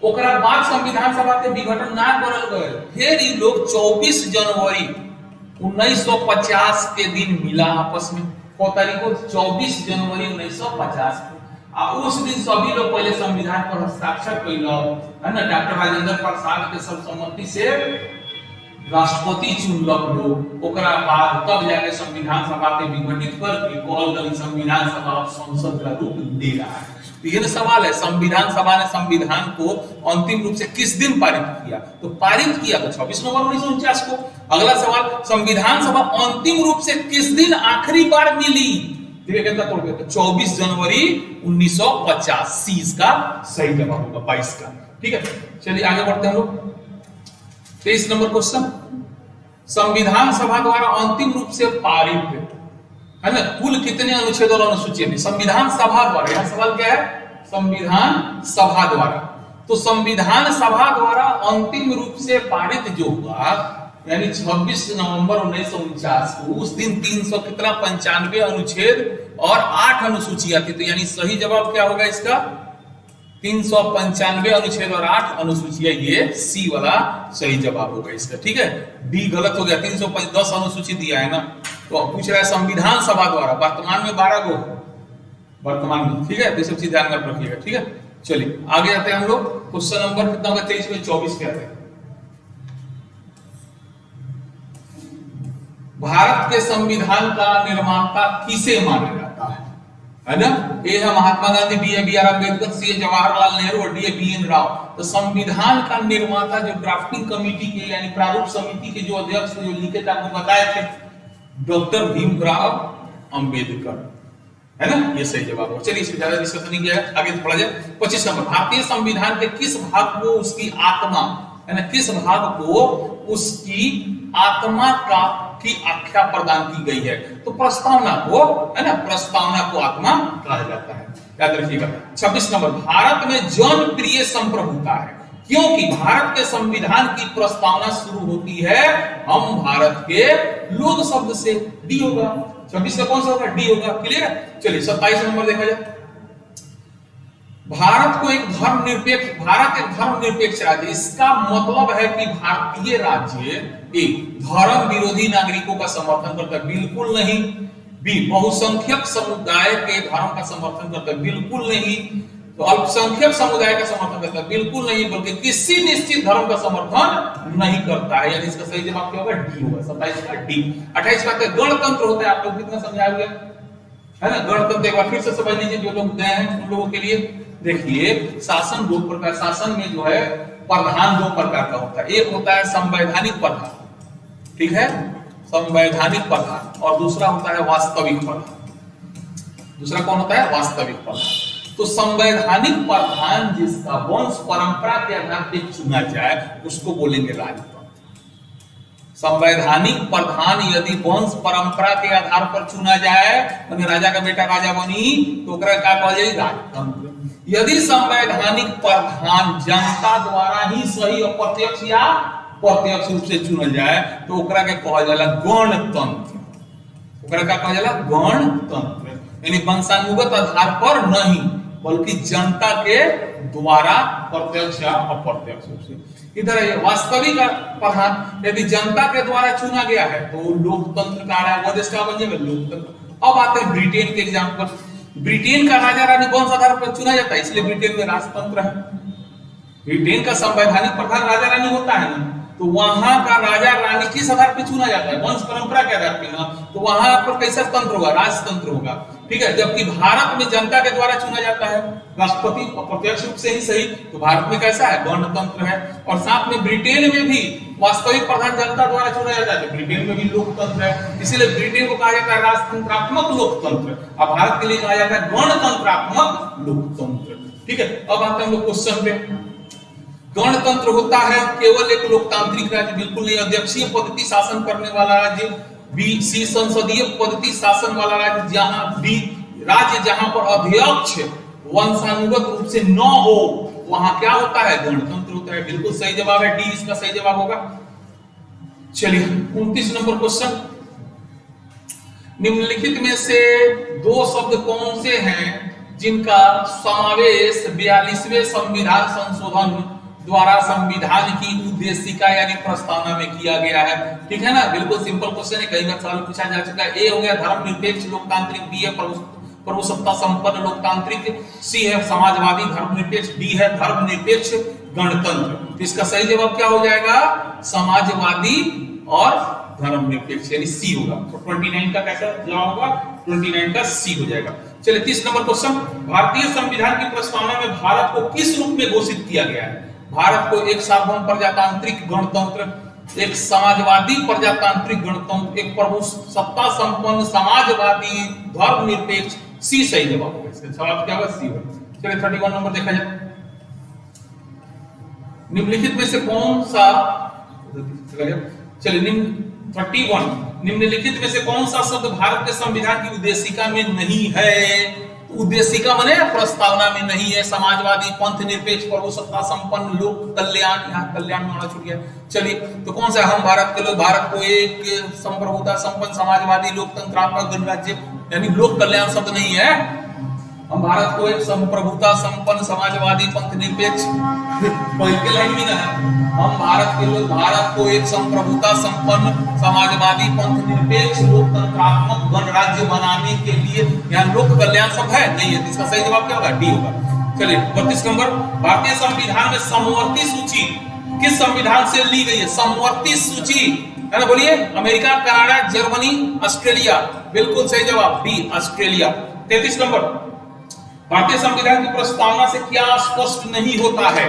ओकरा बाद संविधान सभा के विघटन ना करल गए, फिर ये लोग 24 जनवरी 1950 के दिन मिला आपस में। को तारीख को 24 जनवरी 1950 को। उस दिन सभी लोग पहले संविधान पर हस्ताक्षर कैलो, है ना। डॉक्टर राजेंद्र प्रसाद के सर्वसम्मति से राष्ट्रपति चुनलक लोग। ओकरा बाद तब जाके संविधान सभा के विघटित करके कहल संविधान सभा संसद का रूप ले रहा है। तो ये सवाल है, संविधान सभा ने संविधान को अंतिम रूप से किस दिन पारित किया? तो पारित किया तो 26 नवंबर 1949 को। अगला सवाल, संविधान सभा अंतिम रूप से किस दिन आखिरी बार मिली? 24 जनवरी 1950। सी इसका सही जवाब होगा, 22 का, ठीक है। चलिए आगे बढ़ते हैं हम लोग। 23 नंबर क्वेश्चन, संविधान सभा द्वारा अंतिम रूप से पारित, है ना, कुल कितने अनुच्छेद और अनुसूची है? संविधान सभा द्वारा, यह सवाल क्या है? संविधान सभा द्वारा। तो संविधान सभा द्वारा अंतिम रूप से पारित जो हुआ यानी 26 नवंबर 1949 को, उस दिन 395 अनुच्छेद और 8 अनुसूचियां थी। तो यानी सही जवाब क्या होगा इसका? 395 अनुच्छेद और 8 अनुसूचियां, ये सी वाला सही जवाब होगा इसका, ठीक है। डी गलत हो गया, 310 अनुसूची दिया है ना। तो पूछ रहा है संविधान सभा द्वारा, वर्तमान में 12 गो वर्तमान में, ठीक है। तो सब चीज ध्यान में रखिएगा, ठीक है। चलिए आगे आते हैं हम लोग। क्वेश्चन नंबर कितना होगा? 23 में 24 पे आते हैं। भारत के संविधान का निर्माता किसे माना जाता है ना? ए है महात्मा गांधी, बी है बी आर अम्बेडकर, सी है जवाहरलाल नेहरू और डी है बी एन राव। तो संविधान का निर्माता जो ड्राफ्टिंग कमेटी के यानी प्रारूप समिति के जो अध्यक्ष जो लिखे थे, आपको बताए थे, डॉक्टर भीमराव अंबेडकर, है ना। ये सही जवाब है। चलिए इसमें ज्यादा डिस्कशन नहीं किया है, आगे पढ़ा जाए। 25 नंबर, भारतीय संविधान के किस भाग को उसकी आत्मा, है ना, किस भाग को उसकी आत्मा का की आख्या प्रदान की गई है? तो प्रस्तावना को, है ना, प्रस्तावना को आत्मा कहा जाता है, याद रखिएगा। 26 नंबर, भारत में जनप्रिय संप्रभुता है क्योंकि भारत के संविधान की प्रस्तावना शुरू होती है हम भारत के लोग शब्द से। डी होगा, 26 का कौन सा होगा? डी होगा, क्लियर है। चलिए 27 नंबर देखा जाए। भारत को एक धर्मनिरपेक्ष, भारत एक धर्मनिरपेक्ष राज्य, इसका मतलब है कि भारतीय राज्य एक धर्म विरोधी नागरिकों का समर्थन करता है? बिल्कुल नहीं। बी, बहुसंख्यक समुदाय के धर्म का समर्थन करता है? बिल्कुल नहीं। तो अल्पसंख्यक समुदाय का समर्थन करता है? बिल्कुल नहीं, बल्कि किसी निश्चित धर्म का समर्थन नहीं करता है। यानी इसका सही जवाब क्या होगा? डी होगा। 27 का डी। 28 का गणतंत्र होता है। आप लोग कितना समझाया हुआ है ना? गणतंत्र एक बार फिर से समझ लीजिए जो लोग गए हैं उन लोगों के लिए। देखिए शासन दो प्रकार, शासन में जो है प्रधान दो प्रकार का होता है। एक होता है संवैधानिक प्रधान, ठीक है, संवैधानिक प्रधान, और दूसरा होता है वास्तविक प्रधान। दूसरा कौन होता है? वास्तविक प्रधान। तो संवैधानिक प्रधान जिसका वंश परंपरा के आधार पर चुना जाए उसको बोलेंगे राजतंत्र। संवैधानिक प्रधान यदि वंश परंपरा के आधार पर चुना जाए, तो राजा का बेटा राजा बनी, तो क्या कहल जाए? राजतंत्र। यदि संवैधानिक प्रधान जनता द्वारा ही सही अप्रत्यक्ष या प्रत्यक्ष रूप से चुनल जाए तो ओकरा के कहल जाला गणतंत्र। ओकरा का कहल जाला गणतंत्र। यानी वंशानुगत आधार पर नहीं, बल्कि जनता के द्वारा प्रत्यक्ष या अप्रत्यक्ष रूप से। इधर है वास्तविक प्रधान, यदि जनता के द्वारा चुना गया है तो लोकतंत्र का वो देश का बन जाएगा लोकतंत्र। अब आते हैं ब्रिटेन के एग्जाम्पल। ब्रिटेन का राजा रानी वंश आधार पर चुना जाता है, इसलिए ब्रिटेन में राजतंत्र है। ब्रिटेन का संवैधानिक प्रधान राजा रानी होता है ना, तो वहां का राजा रानी किस आधार पर चुना जाता है? वंश परंपरा के आधार पर ना, तो वहां पर कैसा तंत्र होगा? राजतंत्र होगा, ठीक है। जबकि भारत में जनता के द्वारा चुना जाता है, राष्ट्रपति प्रत्यक्ष रूप से ही सही, तो भारत में कैसा है? गणतंत्र है। और साथ में ब्रिटेन में भी वास्तविक प्रधान जनता द्वारा चुना जाता है, तो ब्रिटेन में भी लोकतंत्र है। इसीलिए ब्रिटेन को कहा जाता है राजतंत्रात्मक लोकतंत्र, और भारत के लिए कहा जाता है गणतंत्रात्मक लोकतंत्र, ठीक है। अब आते हैं हम लोग क्वेश्चन पे। गणतंत्र होता है केवल एक लोकतांत्रिक राज्य, बिल्कुल नहीं, अध्यक्षीय पद्धति शासन करने वाला राज्य। बी, सी संसदीय पद्धति शासन वाला राज्य, जहां बी राज्य जहां पर अध्यक्ष वंशानुगत रूप से न हो, वहां क्या होता है? गणतंत्र होता है। बिल्कुल सही जवाब है डी, इसका सही जवाब होगा। चलिए 29 नंबर क्वेश्चन। निम्नलिखित में से दो शब्द कौन से हैं जिनका समावेश 42वें संविधान संशोधन द्वारा संविधान की उद्देशिका यानी प्रस्तावना में किया गया है? ठीक है ना, बिल्कुल सिंपल क्वेश्चन है, कई बार सवाल पूछा जा चुका है। ए हो गया धर्मनिरपेक्ष लोकतांत्रिक, बी है प्रभुसत्ता संपन्न लोकतांत्रिक, सी है समाजवादी धर्मनिरपेक्ष, डी है धर्मनिरपेक्ष गणतंत्र। तो इसका सही जवाब क्या हो जाएगा? समाजवादी और धर्मनिरपेक्ष, यानी सी होगा। तो 29 का कैसा जवाब होगा? 29 का सी हो जाएगा। चलिए 30 नंबर क्वेश्चन। भारतीय संविधान की प्रस्तावना में भारत को किस रूप में घोषित किया गया है? भारत को एक सार्वभौम प्रजातांत्रिक गणतंत्र, एक समाजवादी प्रजातांत्रिक गणतंत्र, एक प्रभुसत्ता संपन्न समाजवादी धर्मनिरपेक्ष। सी सही जवाब होगा। इसका जवाब क्या होगा? सी होगा। चलिए 31 नंबर देखा जाए। निम्नलिखित में से कौन सा, चलिए 31, निम्नलिखित में से कौन सा शब्द भारत के संविधान की उद्देशिका में नहीं है? उद्देशिका माने प्रस्तावना में नहीं है। समाजवादी, पंथ निरपेक्ष, प्रभुसत्ता संपन्न, लोक कल्याण, यहाँ कल्याण में होना छूट गया। चलिए तो कौन सा? हम भारत के लोग, भारत को एक संप्रभुता संपन्न समाजवादी लोकतंत्रात्मक गणराज्य, यानी लोक कल्याण शब्द नहीं है। हम भारत को एक संप्रभुता संपन्न समाजवादी पंथ निरपेक्ष, पहले के लाइन में ना, हम भारत के लोग भारत को एक संप्रभुता संपन्न समाजवादी पंथ निरपेक्ष लोकतंत्रात्मक गणराज्य बनाने के लिए यहाँ लोक कल्याण शब्द है नहीं है। इसका सही जवाब क्या होगा? डी होगा। चलिए 32 नंबर। भारतीय संविधान में समवर्ती सूची किस संविधान से ली गई है? समवर्ती सूची है ना, बोलिए। America, Canada, Germany, Australia. बिल्कुल सही जवाब डी, ऑस्ट्रेलिया। 33 नंबर। भारतीय संविधान की प्रस्तावना से क्या स्पष्ट नहीं होता है?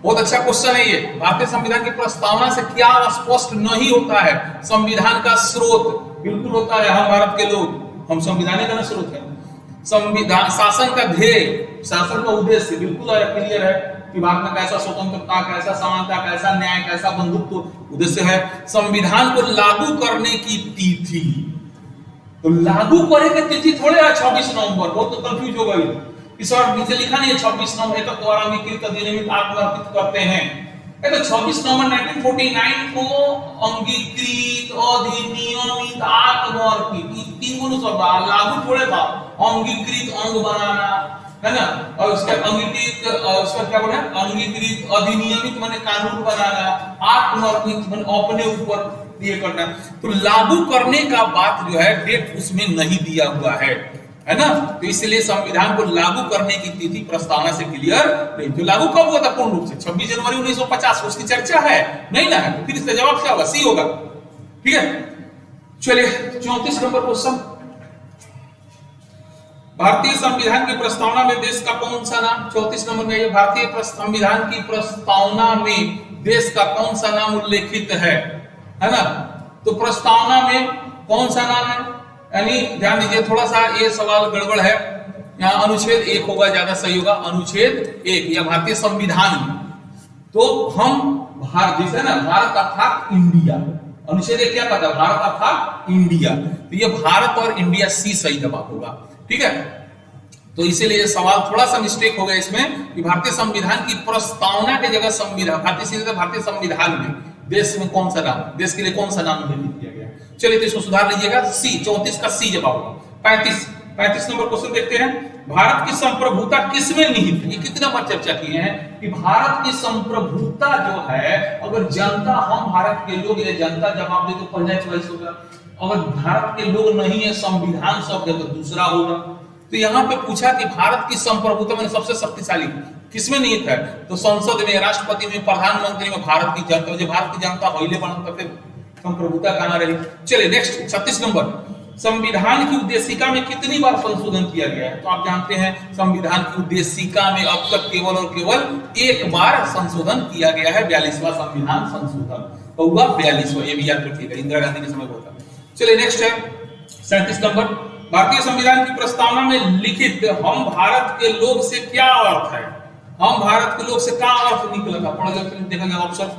बहुत अच्छा क्वेश्चन है ये। भारतीय संविधान की प्रस्तावना से क्या स्पष्ट नहीं होता है? संविधान का स्रोत बिल्कुल होता है हम भारत के लोग, हम संविधान का स्रोत है। संविधान, शासन का ध्येय, शासन का उद्देश्य बिल्कुल क्लियर है कि भारत में कैसा स्वतंत्रता, कैसा समानता, कैसा न्याय, कैसा बंधुत्व उद्देश्य है। संविधान को लागू करने की तिथि, तो लागू करे की तिथि थोड़े है 26 नवंबर, बहुत तो कंफ्यूज हो गई। इस बार नीचे लिखा नहीं है 26 नवंबर तक द्वारा अंगीकृत अधिनियमित आत्मर्पित करते हैं। तो 26 नवंबर 1949 को अंगीकृत अधिनियमित आत्मर्पित, तीन गुण शब्द लागू थोड़े था, अंगीकृत अंग बनाना है ना, और उसका अंगीकृत, उसका क्या बोला? अंगीकृत अधिनियमित माने कानून बनाना, आत्मर्पित माने अपने ऊपर ये करना। तो लागू करने का बात जो है डेट उसमें नहीं दिया हुआ है है ना। तो इसलिए संविधान को लागू करने की तिथि प्रस्तावना से क्लियर नहीं। तो लागू कब हुआ था पूर्ण रूप से? 26 जनवरी 1950। उसकी चर्चा है नहीं ना है, तो फिर इसका जवाब क्या होगा? सी होगा। ठीक है, चलिए 34 नंबर क्वेश्चन। भारतीय संविधान की प्रस्तावना में देश का कौन सा नाम, 34 नंबर में ये भारतीय संविधान की प्रस्तावना में देश का कौन सा नाम उल्लेखित है ना। तो प्रस्तावना में कौन सा नाम है, यानी ध्यान दीजिए थोड़ा सा, ये सवाल गड़बड़ है। यहाँ अनुच्छेद 1 होगा, ज्यादा सही होगा। अनुच्छेद 1 या भारतीय संविधान में तो हम भारत, जैसे ना भारत अर्थात इंडिया, अनुच्छेद 1 क्या कहता है? भारत अर्थात इंडिया। तो ये भारत और इंडिया सी सही जवाब होगा। ठीक है, तो इसीलिए सवाल थोड़ा सा मिस्टेक हो गया इसमें कि भारतीय संविधान की प्रस्तावना की जगह संविधान, भारतीय संविधान में देश में कौन सा नाम, देश के लिए कौन सा नाम उल्लेखित किया गया। चलिए तो इसको सुधार लीजिएगा। सी, 34 का सी जवाब होगा। 35 नंबर क्वेश्चन देखते हैं। भारत की संप्रभुता किसमें निहित है? ये कितना बार चर्चा किए हैं कि भारत की संप्रभुता जो है, अगर जनता, हम भारत के लोग, ये जनता जवाब दे तो पहला चॉइस होगा। अगर भारत के लोग नहीं है, संविधान शब्द है तो दूसरा होगा। तो यहाँ पे पूछा कि भारत की संप्रभुता में सबसे शक्तिशाली किसमें निहित है? तो संसद में, राष्ट्रपति में, प्रधानमंत्री में भारत की जनता, जो भारत की जनता होइले बन तो फिर संप्रभुता कहां रही। चलिए नेक्स्ट 36 नंबर। संविधान की उद्देशिका में कितनी बार संशोधन किया गया है? तो आप जानते हैं संविधान की उद्देशिका में अब तक केवल और केवल एक बार संशोधन किया गया है, 42वां संविधान संशोधन। तो हुआ 42वां, ये भी याद रखिएगा, इंदिरा गांधी के समय होता। चलिए नेक्स्ट है 37 नंबर। भारतीय संविधान की प्रस्तावना में लिखित हम भारत के लोग से क्या अर्थ है? हम भारत के लोग से क्या अर्थ निकला था? पढ़ लेते हैं, देखा गया ऑप्शन।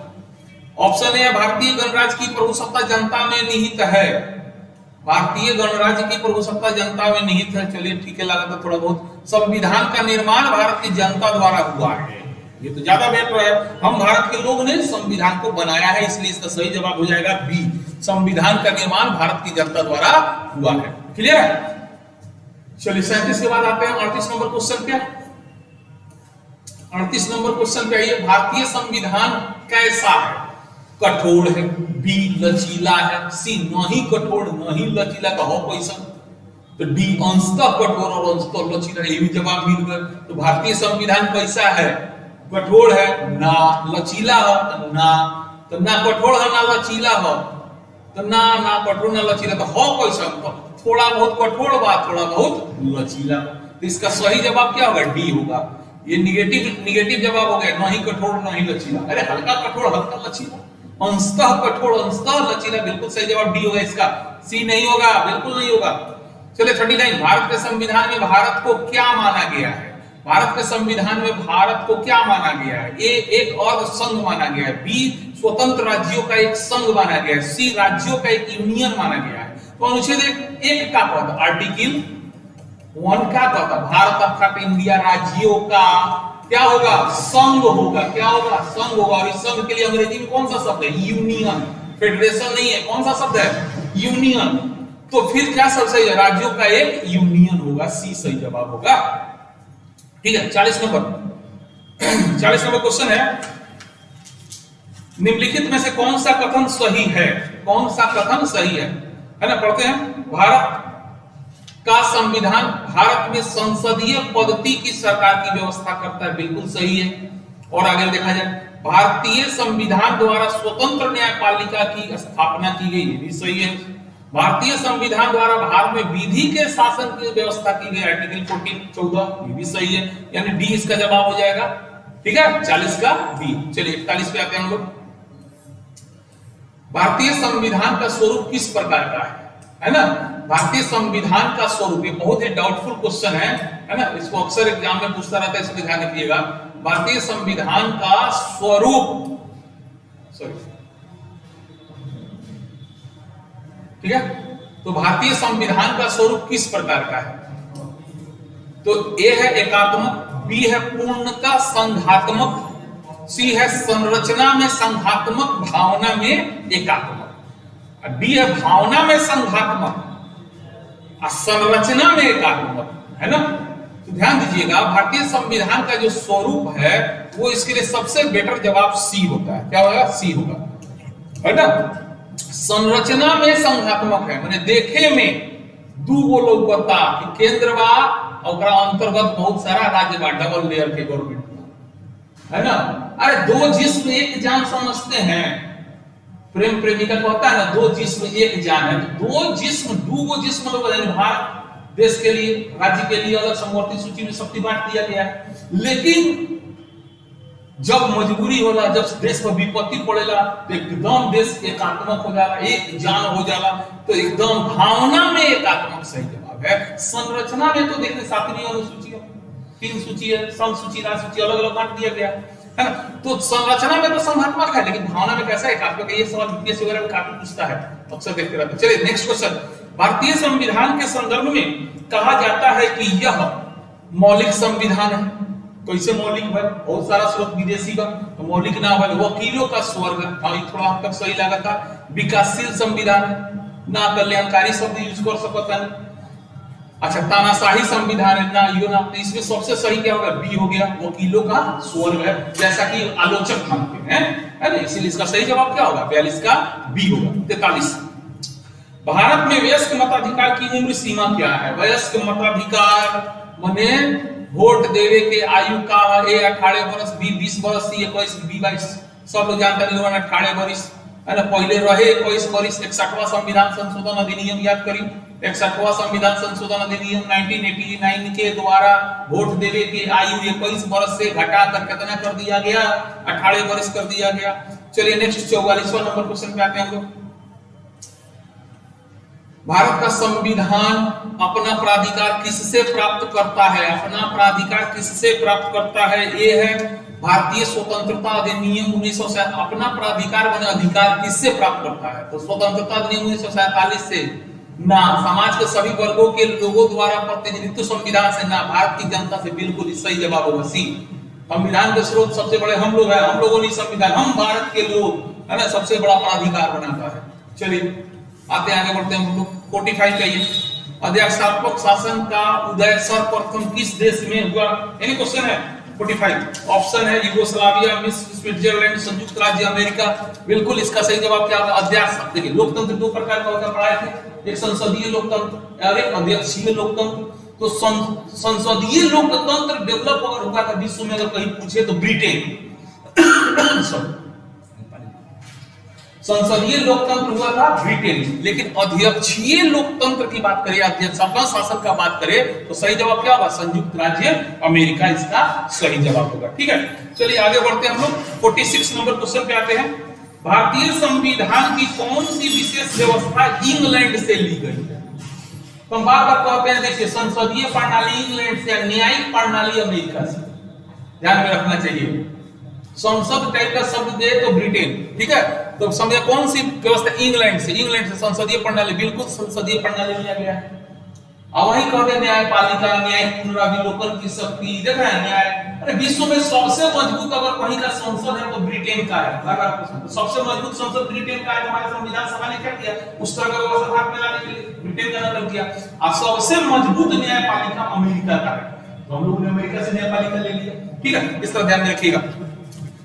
ऑप्शन ए, भारतीय गणराज्य की प्रभुसत्ता जनता में निहित है। भारतीय गणराज्य की प्रभुसत्ता जनता में निहित है। चलिए ठीक है, लगा था थोड़ा बहुत। संविधान का निर्माण भारत की जनता द्वारा हुआ है, ये तो ज्यादा बेहतर है। हम भारत के लोग ने संविधान को बनाया है, इसलिए इसका सही जवाब हो जाएगा बी, संविधान का निर्माण भारत की जनता द्वारा हुआ है। क्लियर है? चलिए 37 के बाद आते हैं 38 नंबर क्वेश्चन पे। 38 नंबर क्वेश्चन पे आइए। भारतीय संविधान कैसा है? कठोर है, बी लचीला है, सी नहीं कठोर नहीं लचीला, कहो क्वेश्चन। तो डी अंशतः कठोर और अंशतः लचीला, ये भी जवाब मिल गया। तो भारतीय संविधान कैसा है? कठोर है ना, लचीला है ना, तो ना कठोर है ना लचीला है, तो ना कठोर ना लचीला, तो हो क्वेश्चन तो थोड़ा बहुत कठोर बा, थोड़ा बहुत लचीला। तो इसका सही जवाब क्या होगा? डी होगा। ये निगेटिव जवाब हो गया, नहीं कठोर नहीं लचीला। अरे हल्का कठोर हल्का लचीला, अंशतः कठोर अंशतः लचीला, बिल्कुल सही जवाब डी होगा। इसका सी नहीं होगा, बिल्कुल नहीं होगा। चलिए 39। भारत के संविधान में भारत को क्या माना गया है? भारत के संविधान में भारत को क्या माना गया है? ए, एक और संघ माना गया है। बी, स्वतंत्र राज्यों का एक संघ माना गया है। सी, राज्यों का एक यूनियन माना गया है। तो अनुच्छेद 1 का कहता, आर्टिकल 1 का कहता, भारत अर्थात इंडिया राज्यों का क्या होगा? संघ होगा। क्या होगा? संघ होगा। और इस संघ के लिए अंग्रेजी में कौन सा शब्द है? यूनियन। फेडरेशन नहीं है, कौन सा शब्द है? यूनियन। तो फिर क्या शब्द सही है? राज्यों का एक यूनियन होगा। सी सही जवाब होगा। ठीक है, 40 नंबर 40 नंबर क्वेश्चन है। निम्नलिखित में से कौन सा कथन सही है? कौन सा कथन सही है ना? पढ़ते हैं। भारत का संविधान भारत में संसदीय पद्धति की सरकार की व्यवस्था करता है, बिल्कुल सही है। और आगे देखा जाए, भारतीय संविधान द्वारा स्वतंत्र न्यायपालिका की स्थापना की गई, ये भी सही है। भारतीय संविधान द्वारा भारत में विधि के शासन की व्यवस्था की गई, आर्टिकल 14, ये भी सही है। यानी डी इसका जवाब हो जाएगा। ठीक है, 40 का डी। चलिए 41 पे आते हैं हम लोग। भारतीय संविधान का स्वरूप किस प्रकार का है ना? भारतीय संविधान का स्वरूप, ये बहुत ही डाउटफुल क्वेश्चन है ना? इसको अक्सर एग्जाम में पूछता रहता है, इसको ध्यान रखिएगा। भारतीय संविधान का स्वरूप, ठीक है, तो भारतीय संविधान का स्वरूप किस प्रकार का है? तो ए है एकात्मक, बी है पूर्णतः संघात्मक, सी है संरचना में संघात्मक, भावना में एकात्मक, डी है भावना में संघात्मक, संरचना में एकात्मक, है ना? तो ध्यान दीजिएगा, भारतीय संविधान का जो स्वरूप है वो इसके लिए सबसे बेटर जवाब सी होता है। क्या होगा? सी होगा, है ना? संरचना में संघात्मक है, माने देखे में दूगो लौकता कि केंद्र बा और अंतर्गत बहुत सारा राज्य बा, डबल लेयर के गवर्नमेंट है ना। अरे दो जिस्म एक जान समझते हैं, प्रेम प्रेमिका कहता है ना दो जिस्म एक जान है, तो दो जिस्म दूगो जिस्म लोग भारत देश के लिए, राज्य के लिए अलग समवर्ती सूची में शक्ति बांट दिया गया है। लेकिन जब मजबूरी होला, जब देश पर विपत्ति पड़ेला तो एकदम देश एकात्मक हो जाला, एक जान हो जाला, तो एकदम भावना में एकात्मक सही जवाब है। संरचना में तो देखते 7वीं अनुसूची है, 3 सूची है, समसूची राजसूची अलग अलग बांट दिया गया है ना। तो संरचना में तो संघात्मक है, लेकिन भावना में कैसा एकात्मक है, ये सवाल यूपीएससी वगैरह में काफी पूछता है, अक्सर देखते रहते हैं। चलिए नेक्स्ट क्वेश्चन, भारतीय संविधान के संदर्भ में कहा जाता है कि यह मौलिक संविधान है। कैसे मौलिक है? बहुत सारा स्रोत विदेशी का, तो मौलिक ना है, वकीलों का स्वर्ग, थोड़ा हम तक सही लगा था। विकासशील संविधान ना, कल्याणकारी शब्द यूज कर सकता है। अच्छा, तानाशाही संविधान है ना, यो ना, तो इसमें सबसे सही क्या होगा? बी हो गया, वकीलों का स्वर्ग है, जैसा कि आलोचक मानते हैं, है ना। इसीलिए इसका सही जवाब क्या होगा? 42 का बी होगा। 43, भारत में वयस्क मताधिकार की उम्र सीमा क्या है? वयस्क मताधिकार माने वोट देवे के आयु का है। ए 18 वर्ष, बी 20 वर्ष, सी 21, बी 22, सब लोग जानते हैं 18 वर्ष है ना। पहले रहे 21 वर्ष। 61वां संविधान संशोधन अधिनियम याद करी, 61वां संविधान संशोधन अधिनियम 1989 के द्वारा वोट देवे की आयु 21 वर्ष से घटा कर कितना कर दिया गया? 18 वर्ष कर दिया गया। चलिए नेक्स्ट 44वां नंबर क्वेश्चन पे आते हैं हम लोग। भारत का संविधान अपना प्राधिकार किससे प्राप्त करता है? अपना प्राधिकार किससे प्राप्त करता है? ये है भारतीय स्वतंत्रता अधिनियम 1947। अपना प्राधिकार माने अधिकार किससे प्राप्त करता है? तो स्वतंत्रता अधिनियम 1947 से ना, समाज के सभी वर्गों के लोगों द्वारा प्रतिनिधित्व संविधान से ना, भारत की जनता से। बिल्कुल सही जवाब होगा सी। संविधान के स्रोत सबसे बड़े हम लोग हैं, हम लोगों ने संविधान, हम भारत के लोग है ना, सबसे बड़ा प्राधिकार बनाता है। चलिए आते आगे बढ़ते हैं हम लोग। 45 कहिए, अध्यक्षात्मक शासन का उदय सर्वप्रथम किस देश में हुआ? यानी क्वेश्चन है 45, ऑप्शन है यूगोस्लाविया, मिस्र, स्विट्जरलैंड, संयुक्त राज्य अमेरिका। बिल्कुल इसका सही जवाब क्या होगा? अध्यक्ष। देखिए लोकतंत्र दो प्रकार का होता है, पढ़ाए थे, एक संसदीय लोकतंत्र और एक अध्यक्षीय लोकतंत्र। तो संसदीय लोकतंत्र डेवलप अगर हुआ था विश्व में, अगर कहीं पूछे तो ब्रिटेन। संसदीय लोकतंत्र हुआ था ब्रिटेन, लेकिन अध्यक्षीय लोकतंत्र की बात करें, अध्यक्षता शासन का बात करें, तो सही जवाब क्या होगा? संयुक्त राज्य अमेरिका इसका सही जवाब होगा। ठीक है, चलिए आगे बढ़ते हैं हम लोग। 46 नंबर क्वेश्चन पे आते हैं। भारतीय संविधान की कौन सी विशेष व्यवस्था इंग्लैंड से ली गई है? तो हम बार बार कहते हैं, देखिए संसदीय प्रणाली इंग्लैंड से, न्यायिक प्रणाली अमेरिका से, ध्यान में रखना चाहिए। संसद टाइप का शब्द दे तो ब्रिटेन, ठीक है, तो समझे कौन सी व्यवस्था? इंग्लैंड से। इंग्लैंड से संसदीय प्रणाली, बिल्कुल संसदीय प्रणाली लिया गया है। अब वही कहते हैं न्यायपालिका, न्यायिक पुनरावलोकन की शक्ति। देख रहे हैं न्याय, अरे विश्व में सबसे मजबूत अगर कहीं का संसद है तो ब्रिटेन का है। सबसे मजबूत संसद ब्रिटेन का है। हमारे संविधान सभा ने क्या किया? उस तरह का व्यवस्था में लाने के लिए ब्रिटेन का नकल किया। और सबसे मजबूत न्यायपालिका अमेरिका का है, तो हम लोग ने अमेरिका से न्यायपालिका ले लिया। ठीक है, इस तरह ध्यान में रखिएगा।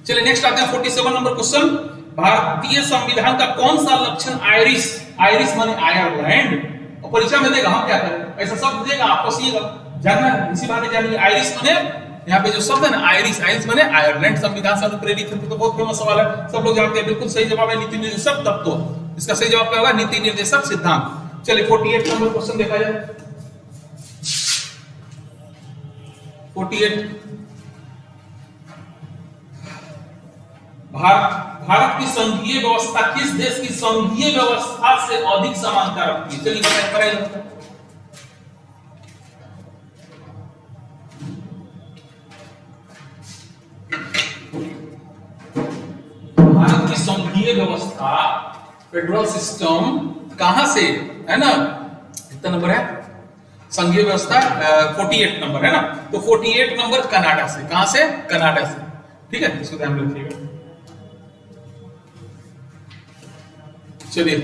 चलिए नेक्स्ट आते हैं 47 नंबर क्वेश्चन। भारतीय संविधान का कौन सा लक्षण आयरिश, आयरिश माने आयरलैंड, और परीक्षा में देगा हम क्या करें, ऐसा शब्द देगा आपको सीएगा जानना है, इसी बात में जानिए। आयरिश माने यहाँ पे जो शब्द है ना आयरिश, आयरिश माने आयरलैंड। संविधान से अनुप्रेरित है, तो बहुत फेमस सवाल है, सब लोग जानते हैं। बिल्कुल सही जवाब है नीति निर्देशक तत्व। इसका सही जवाब क्या होगा? नीति निर्देशक सिद्धांत। चलिए 48 नंबर क्वेश्चन देखा जाए। 48, भारत की संघीय व्यवस्था किस देश की संघीय व्यवस्था से अधिक समानता रखती है? चलिए बताइए। भारत की संघीय व्यवस्था, फेडरल सिस्टम कहां से है ना? कितना नंबर है संघीय व्यवस्था? 48 नंबर है ना। तो 48 नंबर कनाडा से। कहां से? कनाडा से। ठीक है, इसको ध्यान में रखिएगा। चलिए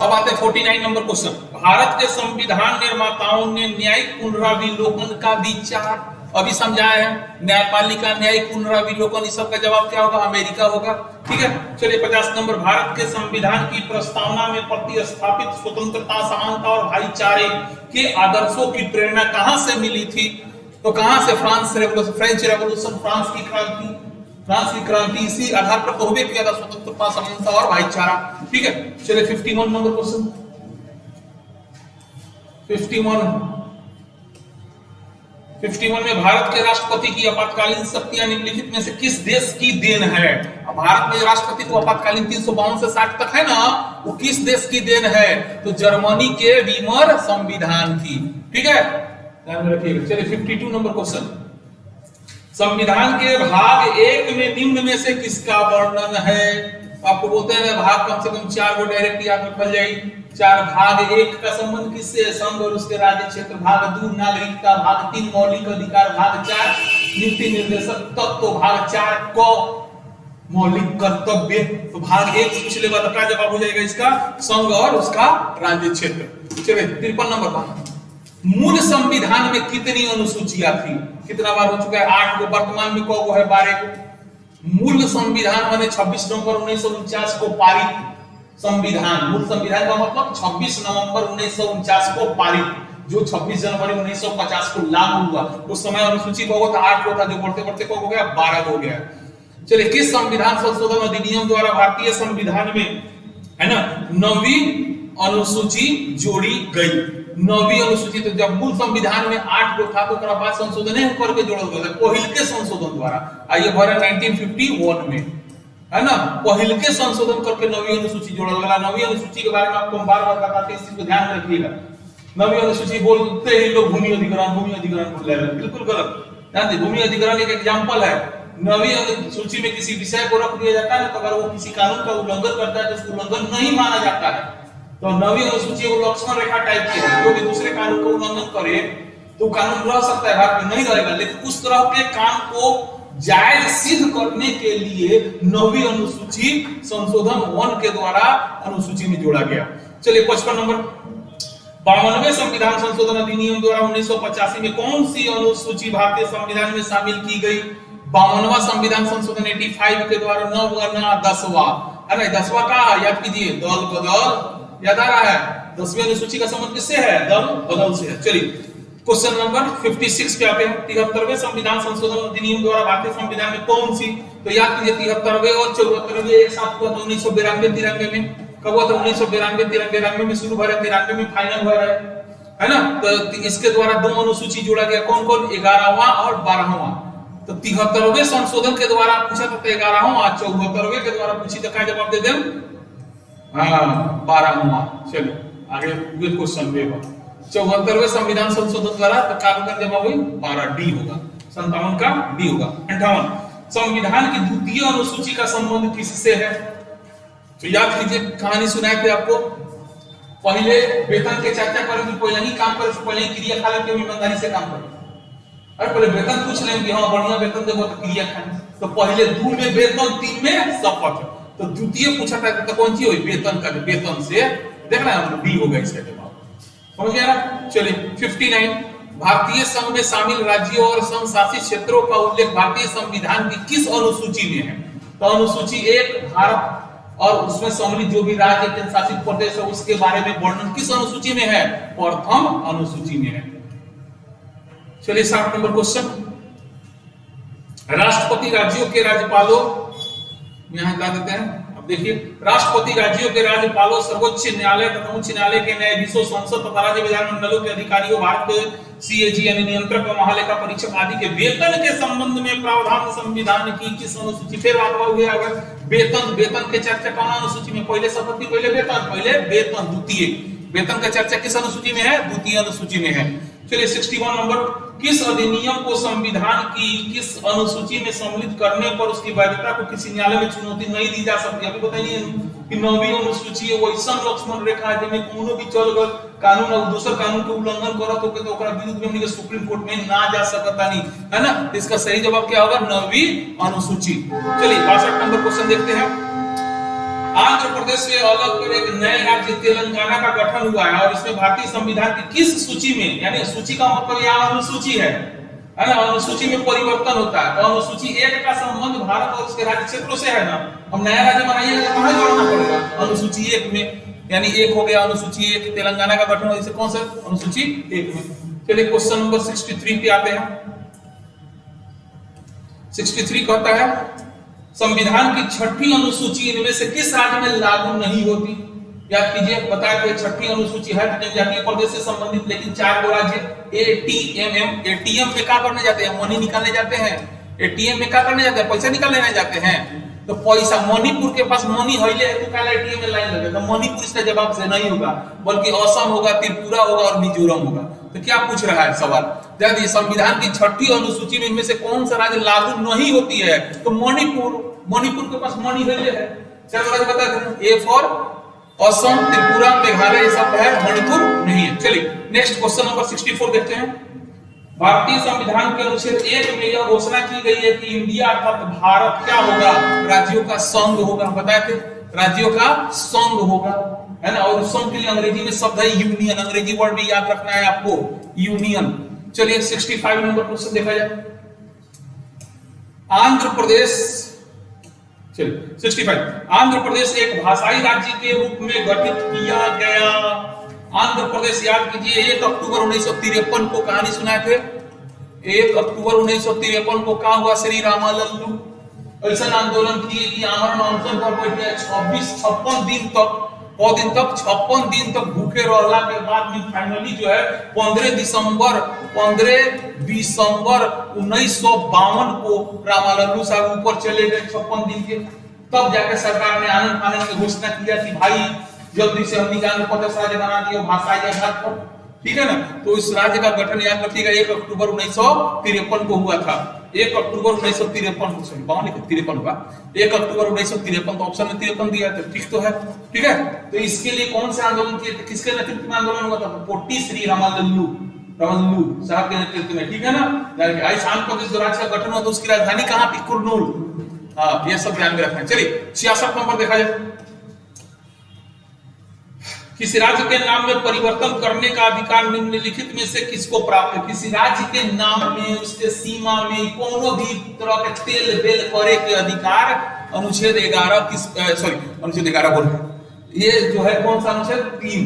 अब आते हैं 49 नंबर क्वेश्चन। भारत के संविधान निर्माताओं ने न्यायिक पुनरावलोकन का विचार अभी समझाया है। न्यायपालिका, न्यायिक पुनराविलोकन, इस सब का जवाब क्या होगा? अमेरिका होगा। ठीक है, चलिए 50 नंबर, भारत के संविधान की प्रस्तावना में प्रतिस्थापित स्वतंत्रता, समानता और भाईचारे के आदर्शों की प्रेरणा कहां से मिली थी? तो कहां से? फ्रेंच रेवोल्यूशन, फ्रांस की क्रांति इसी आधार पर तो हुए किया था, स्वतंत्रता, समानता और भाईचारा। ठीक है, चलिए 51 नंबर क्वेश्चन। 51 में भारत के राष्ट्रपति की आपातकालीन शक्तियां निम्नलिखित में से किस देश की देन है? अब भारत में राष्ट्रपति को आपातकालीन 352 से 60 तक है ना, वो किस देश की देन है? तो जर्मनी के वीमर संविधान की। ठीक है, ध्यान में रखिएगा। चलिए 52 नंबर क्वेश्चन, संविधान के भाग 1 में निम्न में से किसका वर्णन है? आपको बोलते हैं भाग कम से कम 4 गो डायरेक्ट याद रखल जाए। 4 भाग 1 का संबंध किससे? संघ और उसके राज्य क्षेत्र। भाग 2 नागरिकता। भाग 3 मौलिक अधिकार। भाग 4 नीति निर्देशक तत्व। भाग 4 को मौलिक कर्तव्य। तो भाग 1 से पिछले बार क्या जवाब हो जाएगा इसका? संघ और उसका राज्य क्षेत्र। चलिए 53 नंबर भाग, मूल संविधान में कितनी अनुसूचियां थी? कितना बार हो चुका है? 8 को। वर्तमान में कौ है? 12 को। मूल संविधान माने 26 नवंबर 1949 को पारित संविधान। मूल संविधान का मतलब 26 नवंबर 1949 को पारित, जो 26 जनवरी 1950 को लागू हुआ। उस समय अनुसूची बहुत 8 को था, जो बढ़ते बढ़ते को हो गया 12 हो गया। चलिए, किस संविधान संशोधन अधिनियम द्वारा भारतीय संविधान में है ना 9वीं अनुसूची जोड़ी गई? 9वीं अनुसूची। तो जब मूल संविधान में 8 को था तो ओकरा बाद संशोधन करके जोड़ल गया, पहिल के संशोधन द्वारा। आइए भरा 1951 में, है ना, पहिल के संशोधन करके 9वीं अनुसूची जोड़ल गया। 9वीं अनुसूची के बारे में आपको बार-बार बताते हैं, इस चीज को ध्यान रखिएगा। 9वीं अनुसूची बोलते ही लोग भूमि अधिग्रहण बोल रहे हैं, बिल्कुल गलत। ध्यान दे, भूमि अधिग्रहण एक एग्जांपल है। 9वीं अनुसूची में किसी विषय को रख दिया जाता है ना, तो अगर वो किसी कानून का उल्लंघन करता है तो उसको उल्लंघन नहीं माना जाता है। तो 9वीं अनुसूची वो लक्ष्मण रेखा टाइप की है, जो भी दूसरे कानून को उल्लंघन करे तो कानून रह सकता है, भारत में नहीं रहेगा। लेकिन उस तरह के काम को जायज सिद्ध करने के लिए 9वीं अनुसूची संशोधन 1 के द्वारा अनुसूची में जोड़ा गया। चलिए 55 नंबर, 52वें संविधान संशोधन अधिनियम द्वारा 1985 में कौन सी अनुसूची भारतीय संविधान में शामिल की गई? 52वां संविधान संशोधन 85 के द्वारा 9वां 10वां, है ना। 10वां का याद कीजिए, दल बदल, याद आ रहा है? 10वीं अनुसूची का संबंध किससे है? दल बदल से है। चलिए क्वेश्चन नंबर 56 पे आते हैं। 73वें संविधान संशोधन अधिनियम द्वारा भारतीय संविधान में कौन सी? तो याद कीजिए 73वें और 74वें एक साथ हुआ था 1992-93 में। कब हुआ था? 1992-93 में शुरू हुआ, 93 में फाइनल हुआ है ना। तो इसके द्वारा 2 अनुसूची जोड़ा गया, कौन कौन? 11वां और 12वां। तो 73वें संशोधन के द्वारा पूछा था 11वां, 74वें के द्वारा पूछी तो क्या जवाब दे दें? हाँ 12वां। चलो आगे क्वेश्चन पे 74वें संविधान संशोधन द्वारा का जवाब हुई 12, डी होगा। 57 का डी होगा। 58, संविधान की द्वितीय अनुसूची का संबंध किससे है? तो याद कीजिए, कहानी सुनाए थे आपको। पहले वेतन के चर्चा करें तो पहले ही काम करे, पहले ही क्रिया खा लेंगे, ईमानदारी से काम करें। अरे पहले वेतन पूछ लेंगे, हाँ बढ़िया वेतन देबो तो क्रिया खाएं। तो पहले 2 में वेतन, 3 में शपथ। तो द्वितीय पूछा था तो कौन सी हुई? वेतन का, वेतन से देखना है, डी होगा इसका जवाब। समझ गया ना। चलिए 59, भारतीय संघ में शामिल राज्यों और संघ शासित क्षेत्रों का उल्लेख भारतीय संविधान की किस अनुसूची में है? तो अनुसूची 1 भारत और उसमें सम्मिलित जो भी राज्य केंद्र शासित प्रदेश है उसके बारे में वर्णन किस अनुसूची में है? प्रथम अनुसूची में है। चलिए 60 नंबर क्वेश्चन, राष्ट्रपति राज्यों के राज्यपालों, यहां ला देते हैं। अब देखिए, राष्ट्रपति राज्यों के राज्यपालों, सर्वोच्च न्यायालय तथा उच्च न्यायालय के न्यायाधीशों, संसद तथा राज्य विधानमंडलों के अधिकारियों, भारत के सीएजी यानी नियंत्रक और महालेखा परीक्षक आदि के वेतन के संबंध में प्रावधान संविधान की किस अनुसूची? फिर बात हुई अगर वेतन के चर्चा कौन अनुसूची में? पहले शपथ की पहले वेतन, द्वितीय वेतन का चर्चा किस अनुसूची में है? द्वितीय अनुसूची में है। चलिए 61 नंबर, किस अधिनियम को संविधान की किस अनुसूची में सम्मिलित करने पर उसकी वैधता को किसी न्यायालय में चुनौती नहीं दी जा सकती? अभी बताइए कि 9वीं अनुसूची है, वैसा लक्ष्मण रेखा है जिसमें कोनो भी चल गल कानून और दूसरा कानून के उल्लंघन करत होके तो ओकरा विरुद्ध में हमनी के सुप्रीम कोर्ट में ना जा सकता नहीं, है ना। इसका सही जवाब क्या होगा? 9वीं अनुसूची। चलिए 62 नंबर क्वेश्चन देखते हैं। आंध्र प्रदेश से अलग कर एक नए राज्य तेलंगाना का गठन हुआ है और इसमें भारतीय संविधान की किस सूची में, यानी सूची का मतलब यहाँ अनुसूची है है ना, अनुसूची में परिवर्तन होता है। तो अनुसूची 1 का संबंध भारत और उसके राज्य क्षेत्रों से है ना, हम नया राज्य बनाइएगा तो कहां जोड़ना पड़ेगा, अनुसूची 1 में, यानी 1 हो गया अनुसूची 1, तेलंगाना का गठन इसे कौन सा अनुसूची 1 में। चलिए क्वेश्चन नंबर 63 पे आते हैं। 63 कहता है संविधान की 6ठी अनुसूची इनमें से किस राज्य में लागू नहीं होती। याद कीजिए, बताया कि 6ठी अनुसूची है जनजातीय प्रदेश से संबंधित, लेकिन 4 गो राज्य एटीएमएम, एटीएम में क्या करने जाते हैं, मनी निकालने जाते हैं। एटीएम में क्या करने जाते हैं, पैसा निकालने जाते हैं। तो पैसा मणिपुर के पास मनी हईले है तो काला एटीएम में लाइन लगे, तो मणिपुर इसका जवाब से नहीं होगा, बल्कि असम होगा, त्रिपुरा होगा और मिजोरम होगा। तो क्या पूछ रहा है सवाल, यदि संविधान की 6ठी अनुसूची में इनमें से कौन सा राज्य लागू नहीं होती है, तो मणिपुर, मणिपुर के पास मनी हईले है। चलो राज्य बता दें, ए फॉर असम, त्रिपुरा, मेघालय ये सब है, मणिपुर नहीं है। चलिए नेक्स्ट क्वेश्चन नंबर 64 देखते हैं। भारतीय संविधान के अनुच्छेद 1 में यह घोषणा की गई है कि इंडिया अर्थात भारत क्या होगा, राज्यों का संघ होगा। बताए थे राज्यों का संघ होगा, है ना, और संघ के लिए अंग्रेजी में शब्द है यूनियन, अंग्रेजी वर्ड भी याद रखना है आपको, यूनियन। चलिए 65 नंबर क्वेश्चन देखा जाए। आंध्र प्रदेश, चलिए 65, आंध्र प्रदेश एक भाषाई राज्य के रूप में गठित किया गया। आंध्र प्रदेश याद कीजिए 1 अक्टूबर 1953 को कहानी सुनाए थे। 1 अक्टूबर 1953 को क्या हुआ, श्री रामालल्लू ऐसा आंदोलन किए कि आमरण अनशन पर बैठे 56 दिन तक, बहुत दिन तक 56 दिन तक भूखे रहला के बाद में फाइनली जो है 15 दिसंबर 1952 को रामालल्लू साहब ऊपर चले गए 56 दिन के। तब जाके सरकार ने आनंद फानंद की घोषणा किया कि भाई जल्दी से हम आंध्र प्रदेश राज्य बना दिया भाषाई आधार पर, ठीक है ना। तो इस राज्य का गठन याद रखिएगा 1 अक्टूबर 1953 को हुआ था। 1 अक्टूबर 1953 को, सॉरी 53 होगा, 1 अक्टूबर 1953, तो ऑप्शन में 53 दिया है, ठीक तो है, ठीक है। तो इसके लिए कौन सा आंदोलन किए थे, किसके नेतृत्व में आंदोलन हुआ था, पोटी श्री रामालल्लू साहब के नेतृत्व में, ठीक है ना। आज आंध्र प्रदेश राज्य का गठन हुआ तो उसकी राजधानी कहां थी, कुर्नूल। हाँ, ये सब ध्यान में रखना है। चलिए 66 नंबर देखा जाए। किसी राज्य के नाम में परिवर्तन करने का अधिकार निम्नलिखित में से किसको प्राप्त है। किसी राज्य के नाम में, उसके सीमा में कोनो भी तरह के तेल बेल करे के अधिकार अनुच्छेद 11 अनुच्छेद 11 बोल, ये जो है कौन सा अनुच्छेद 3,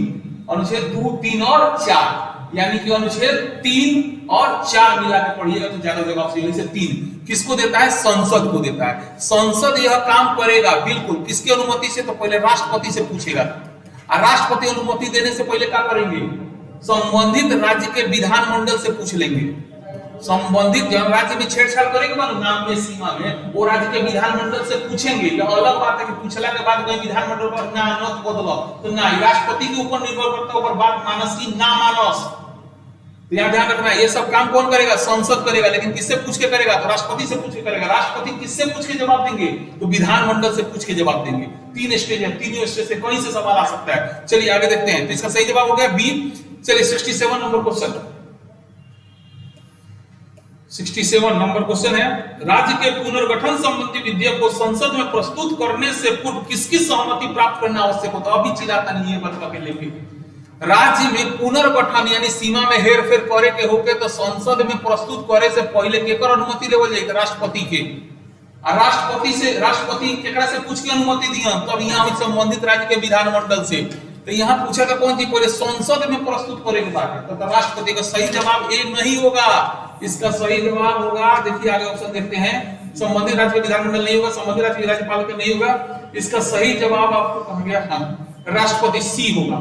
अनुच्छेद 2, 3 और 4, यानी कि अनुच्छेद 3 और 4 मिला के पढ़िएगा तो ज्यादा जवाब सही होगा। 3 किसको देता है, संसद को देता है। संसद यह काम करेगा बिल्कुल किसकी अनुमति से, तो पहले राष्ट्रपति से पूछेगा, और राष्ट्रपति अनुमति देने से पहले क्या करेंगे, संबंधित राज्य के विधानमंडल से पूछ लेंगे। संबंधित जब राज्य में छेड़छाड़ करेंगे ना नाम में, सीमा में, वो राज्य के विधानमंडल से पूछेंगे। यह अलग बात है कि पूछला के बाद कोई विधानमंडल पर ना मत बदलो, तो ना राष्ट्रपति के ऊपर निर्भर करता है, ऊपर बात मानस की ना मानस। तो यहाँ ध्यान रखना, ये सब काम कौन करेगा, संसद करेगा। लेकिन किससे पूछ के करेगा, तो राष्ट्रपति से पूछ के करेगा। राष्ट्रपति किससे पूछ के जवाब देंगे, तो विधानमंडल से पूछ के जवाब देंगे। 3 स्टेज है, 3 स्टेज से कहीं से सवाल आ सकता है। चलिए आगे देखते हैं। तो इसका सही जवाब हो गया बी। चलिए 67 नंबर क्वेश्चन, 67 नंबर क्वेश्चन है, राज्य के पुनर्गठन संबंधी विधेयक को संसद में प्रस्तुत करने से पूर्व किसकी सहमति प्राप्त करना आवश्यक होता है। अभी चिल्लाता नहीं है बता के लेके, राज्य में पुनर्गठन यानी सीमा में हेरफेर करे के होके तो संसद में प्रस्तुत करे से पहले केकर अनुमति लेवल जाए, राष्ट्रपति के। और राष्ट्रपति केकरा से पूछ के अनुमति दिया, तब यहाँ संबंधित राज्य के विधानमंडल से। तो यहाँ पूछा था कौन चीज, पहले संसद में प्रस्तुत करे के बाद, तो राष्ट्रपति का सही जवाब ए नहीं होगा। इसका सही जवाब होगा, देखिए आगे ऑप्शन देखते हैं, संबंधित राज्य के विधानमंडल नहीं होगा, संबंधित राज्य के राज्यपाल के नहीं होगा। इसका सही जवाब आपको कहा गया राष्ट्रपति, सी होगा।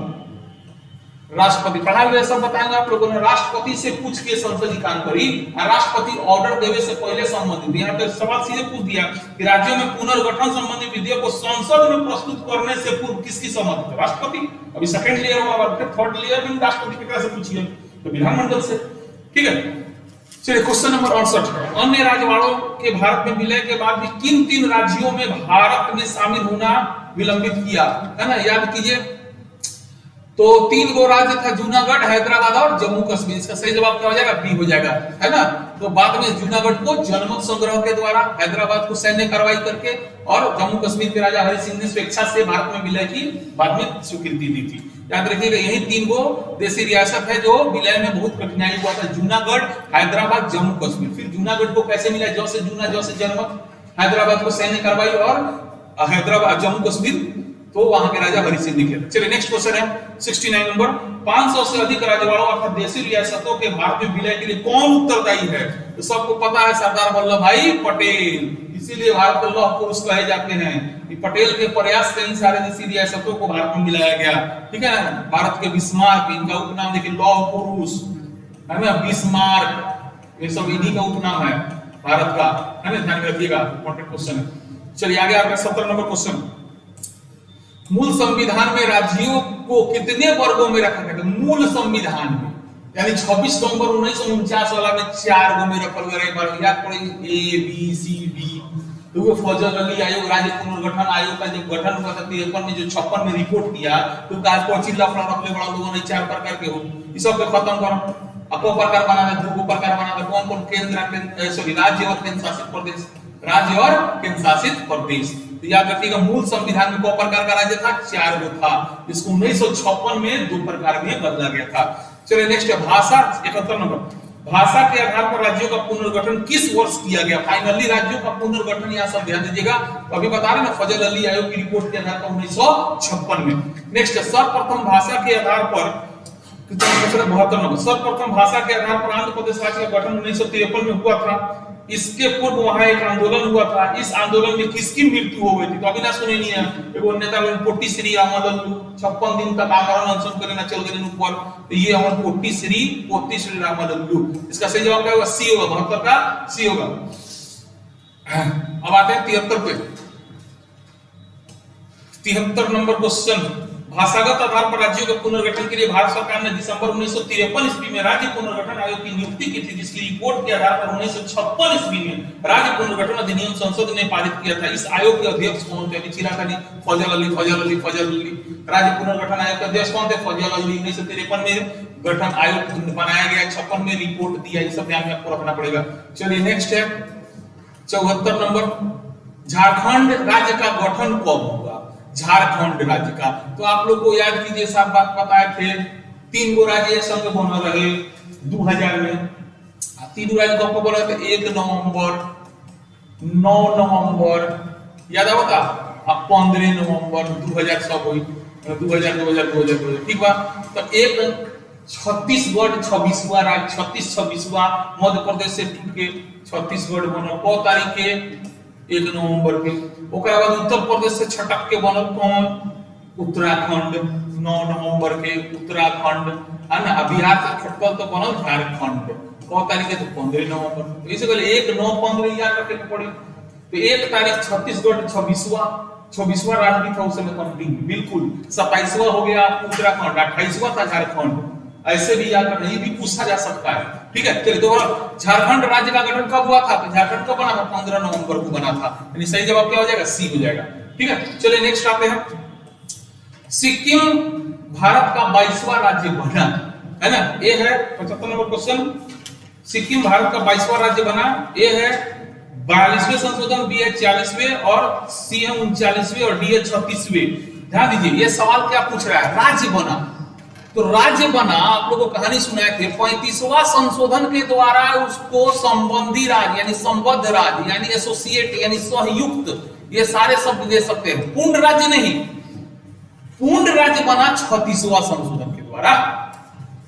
राष्ट्रपति पढ़ा हुआ सब बताएंगे आप लोगों ने। राष्ट्रपति से पूछ के संसदीय काम करी, राष्ट्रपति ऑर्डर देवे से पहले संबंधित। यहाँ पे सवाल सीधे पूछ दिया कि राज्यों में पुनर्गठन संबंधी विधेयक को संसद में प्रस्तुत करने से पूर्व किसकी सहमति, राष्ट्रपति। अभी सेकंड लेयर होगा, फिर थर्ड लेयर में राष्ट्रपति के से पूछिए, तो विधानमंडल से, ठीक है। चलिए क्वेश्चन नंबर 68, अन्य राज्यवालों के भारत में विलय के बाद भी किन 3 राज्यों में भारत में शामिल होना विलंबित किया, है ना, याद कीजिए। तो 3 गो राज्य था, जूनागढ़, हैदराबाद और जम्मू कश्मीर। इसका सही जवाब क्या हो जाएगा, बी हो जाएगा, है ना। तो बाद में जूनागढ़ को जनमत संग्रह के द्वारा, हैदराबाद को सैन्य कार्रवाई करके, और जम्मू कश्मीर के राजा हरि सिंह ने स्वेच्छा से भारत में विलय की बाद में स्वीकृति दी थी। याद रखिएगा यही 3 गो देशी रियासत है जो विलय में बहुत कठिनाई हुआ था, जूनागढ़, हैदराबाद, जम्मू कश्मीर। फिर जूनागढ़ को कैसे मिला, जो से जूना जो से जन्म, हैदराबाद को सैन्य कार्रवाई और हैदराबाद जम्मू कश्मीर तो वहां के राजा हरि सिंह लिखे। चलिए नेक्स्ट क्वेश्चन है 69 नंबर, 500 से अधिक राजवाड़ों अर्थात देशी रियासतों के भारत में विलय के लिए कौन उत्तरदायी है? तो सबको पता है सरदार वल्लभ भाई पटेल, इसीलिए भारत के लौह पुरुष कहे जाते हैं। पटेल के प्रयास से इन सारे देशी रियासतों को भारत में मिलाया गया, ठीक है ना। भारत के बिस्मार्क, इनका उपनाम देखिए लौह पुरुष है ना, बिस्मार्क, ये सब इन्हीं का उपनाम है भारत का, है ना, ध्यान में रखिएगा, इंपॉर्टेंट क्वेश्चन है। चलिए आगे आपका 70 नंबर क्वेश्चन, मूल संविधान में राज्यों को कितने वर्गों में रखा गया? मूल संविधान में यानी 26 नवंबर 1949 वाला में 4 गो में रखल गया। एक बार याद करेंगे ए बी सी डी। तो फजल अली आयोग, राज्य पुनर्गठन आयोग का जब गठन हुआ था 53 में, जो 56 में रिपोर्ट किया, तो कहा कोची लफड़ा रखले बड़ा लोगों ने 4 प्रकार के हो, ये सब पे खत्म करो, अपो प्रकार बना दे, दो प्रकार बना दे, कौन कौन केंद्र सॉरी राज्य और केंद्र शासित प्रदेश, राज्य और केंद्र शासित प्रदेश। तो याद रखिएगा मूल संविधान में 2 प्रकार का राज्य था, 4 गो था, इसको 1956 में 2 प्रकार में बदला गया था। चलिए नेक्स्ट है भाषा, 71 नंबर, भाषा के आधार पर राज्यों का पुनर्गठन किस वर्ष किया गया? फाइनली राज्यों का पुनर्गठन, यहाँ सब ध्यान दीजिएगा, अभी बता रहे ना फजल अली आयोग की रिपोर्ट के आधार पर 1956 में। नेक्स्ट है सर्वप्रथम भाषा के आधार पर 72 नंबर, सर्वप्रथम भाषा के आधार पर आंध्र प्रदेश राज्य का गठन 1953 में हुआ था। इसके पूर्व वहां एक आंदोलन हुआ था, इस आंदोलन में किसकी मृत्यु हो गई थी? तो अभी ना सुने नहीं है, एगो नेता लोग पोटी श्री रामालल्लू 56 दिन तक आमरण अनशन करे ना चल गए ऊपर, तो ये हमारे पोटी श्री रामालल्लू। इसका सही जवाब क्या होगा? सी होगा, 72 का सी होगा। अब आते हैं 73 पे, 73 नंबर क्वेश्चन, भाषागत आधार पर राज्यों के पुनर्गठन के लिए भारत सरकार ने दिसंबर 1953 ईस्वी में राज्य पुनर्गठन आयोग की नियुक्ति की थी, जिसकी रिपोर्ट के आधार पर 1956 ईस्वी में राज्य पुनर्गठन अधिनियम संसद ने पारित किया था। इस आयोग के अध्यक्ष कौन थे? चिराग फजल अली। राज्य पुनर्गठन आयोग के अध्यक्ष कौन थे? फजल अली। 1953 में गठन आयोग बनाया गया, 56 में रिपोर्ट दिया, ये सब ध्यान में आपको रखना पड़ेगा। चलिए नेक्स्ट है 74 नंबर, झारखंड राज्य का गठन कब हुआ? झारखंड राज्य का, तो आप लोग को याद कीजिए, सब बात बताए थे, 3 गो राज्य संघ बना रहे 2000 में, 3 राज्य कब बना थे? 1 नवंबर, 9 नवंबर, याद होगा, अब 15 नवंबर 2000 सब हुई, 2000 ठीक बा। तो एक छत्तीसगढ़ 26वां राज्य, 26वां मध्य प्रदेश से टूट के छत्तीसगढ़ बना, कौ तारीख के? 1 नवंबर के। ओकरा बाद उत्तर प्रदेश से छटक के बनल कौन? उत्तराखंड, 9 नवंबर के उत्तराखंड, है ना। बिहार से खटकल तो बनल झारखंड, कौ तारीख के? तो 15 नवंबर। इसे कहले 1 9 15 याद रखे के पड़े। तो 1 तारीख छत्तीसगढ़ 26वां राज्य भी था उस समय कंप्लीट, बिल्कुल। 27वां हो गया उत्तराखंड, 28वां था झारखंड, ऐसे भी याद रखना, ये भी पूछा जा सकता है, ठीक है। चलिए दोबारा, झारखंड राज्य का गठन कब हुआ था? तो झारखंड कब बना था? 15 नवंबर को बना था, यानी सही जवाब क्या हो जाएगा? सी हो जाएगा, ठीक है। चलिए नेक्स्ट आते हैं, सिक्किम भारत का 22वां राज्य बना, है ना। ये है 75 नंबर क्वेश्चन, सिक्किम भारत का 22वां राज्य बना। ये है 42वें संशोधन, बी है 40वें और सी है 39वें और डी है 36वें। ध्यान दीजिए, ये सवाल क्या पूछ रहा है? राज्य बना, तो राज्य बना, आप लोगों को कहानी सुनाए थे, 35वां संशोधन के द्वारा उसको संबंधी राज्य यानी संबद्ध राज्य यानी एसोसिएट यानी सहयुक्त, ये सारे शब्द दे सकते हैं, पूर्ण राज्य नहीं। पूर्ण राज्य बना 36वां संशोधन के द्वारा।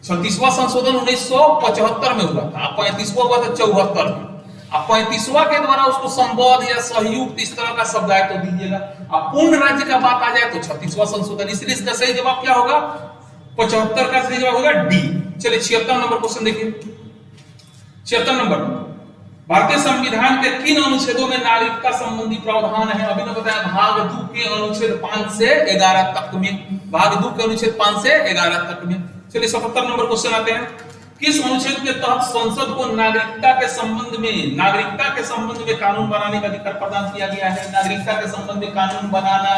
36वां संशोधन 1975 में हुआ था, 35वां हुआ था 74 में। अब 35वां के द्वारा उसको संबद्ध या सहयुक्त इस तरह का शब्द आए तो दीजिएगा। अब पूर्ण राज्य का बात आ जाए तो 36वां संशोधन, इसलिए इसका सही जवाब क्या होगा? 75 का सही जवाब होगा डी। चलिए 76 नंबर क्वेश्चन देखिए, 76 नंबर, भारतीय संविधान के किन अनुच्छेदों में नागरिकता संबंधी प्रावधान है? अभी ने बताया भाग 2 के अनुच्छेद 5 से 11 तक में, भाग 2 के अनुच्छेद 5 से 11 तक में। चलिए 77 नंबर क्वेश्चन आते हैं, किस अनुच्छेद के तहत संसद को नागरिकता के संबंध में कानून बनाने का अधिकार प्रदान किया गया है? नागरिकता के संबंध में कानून बनाना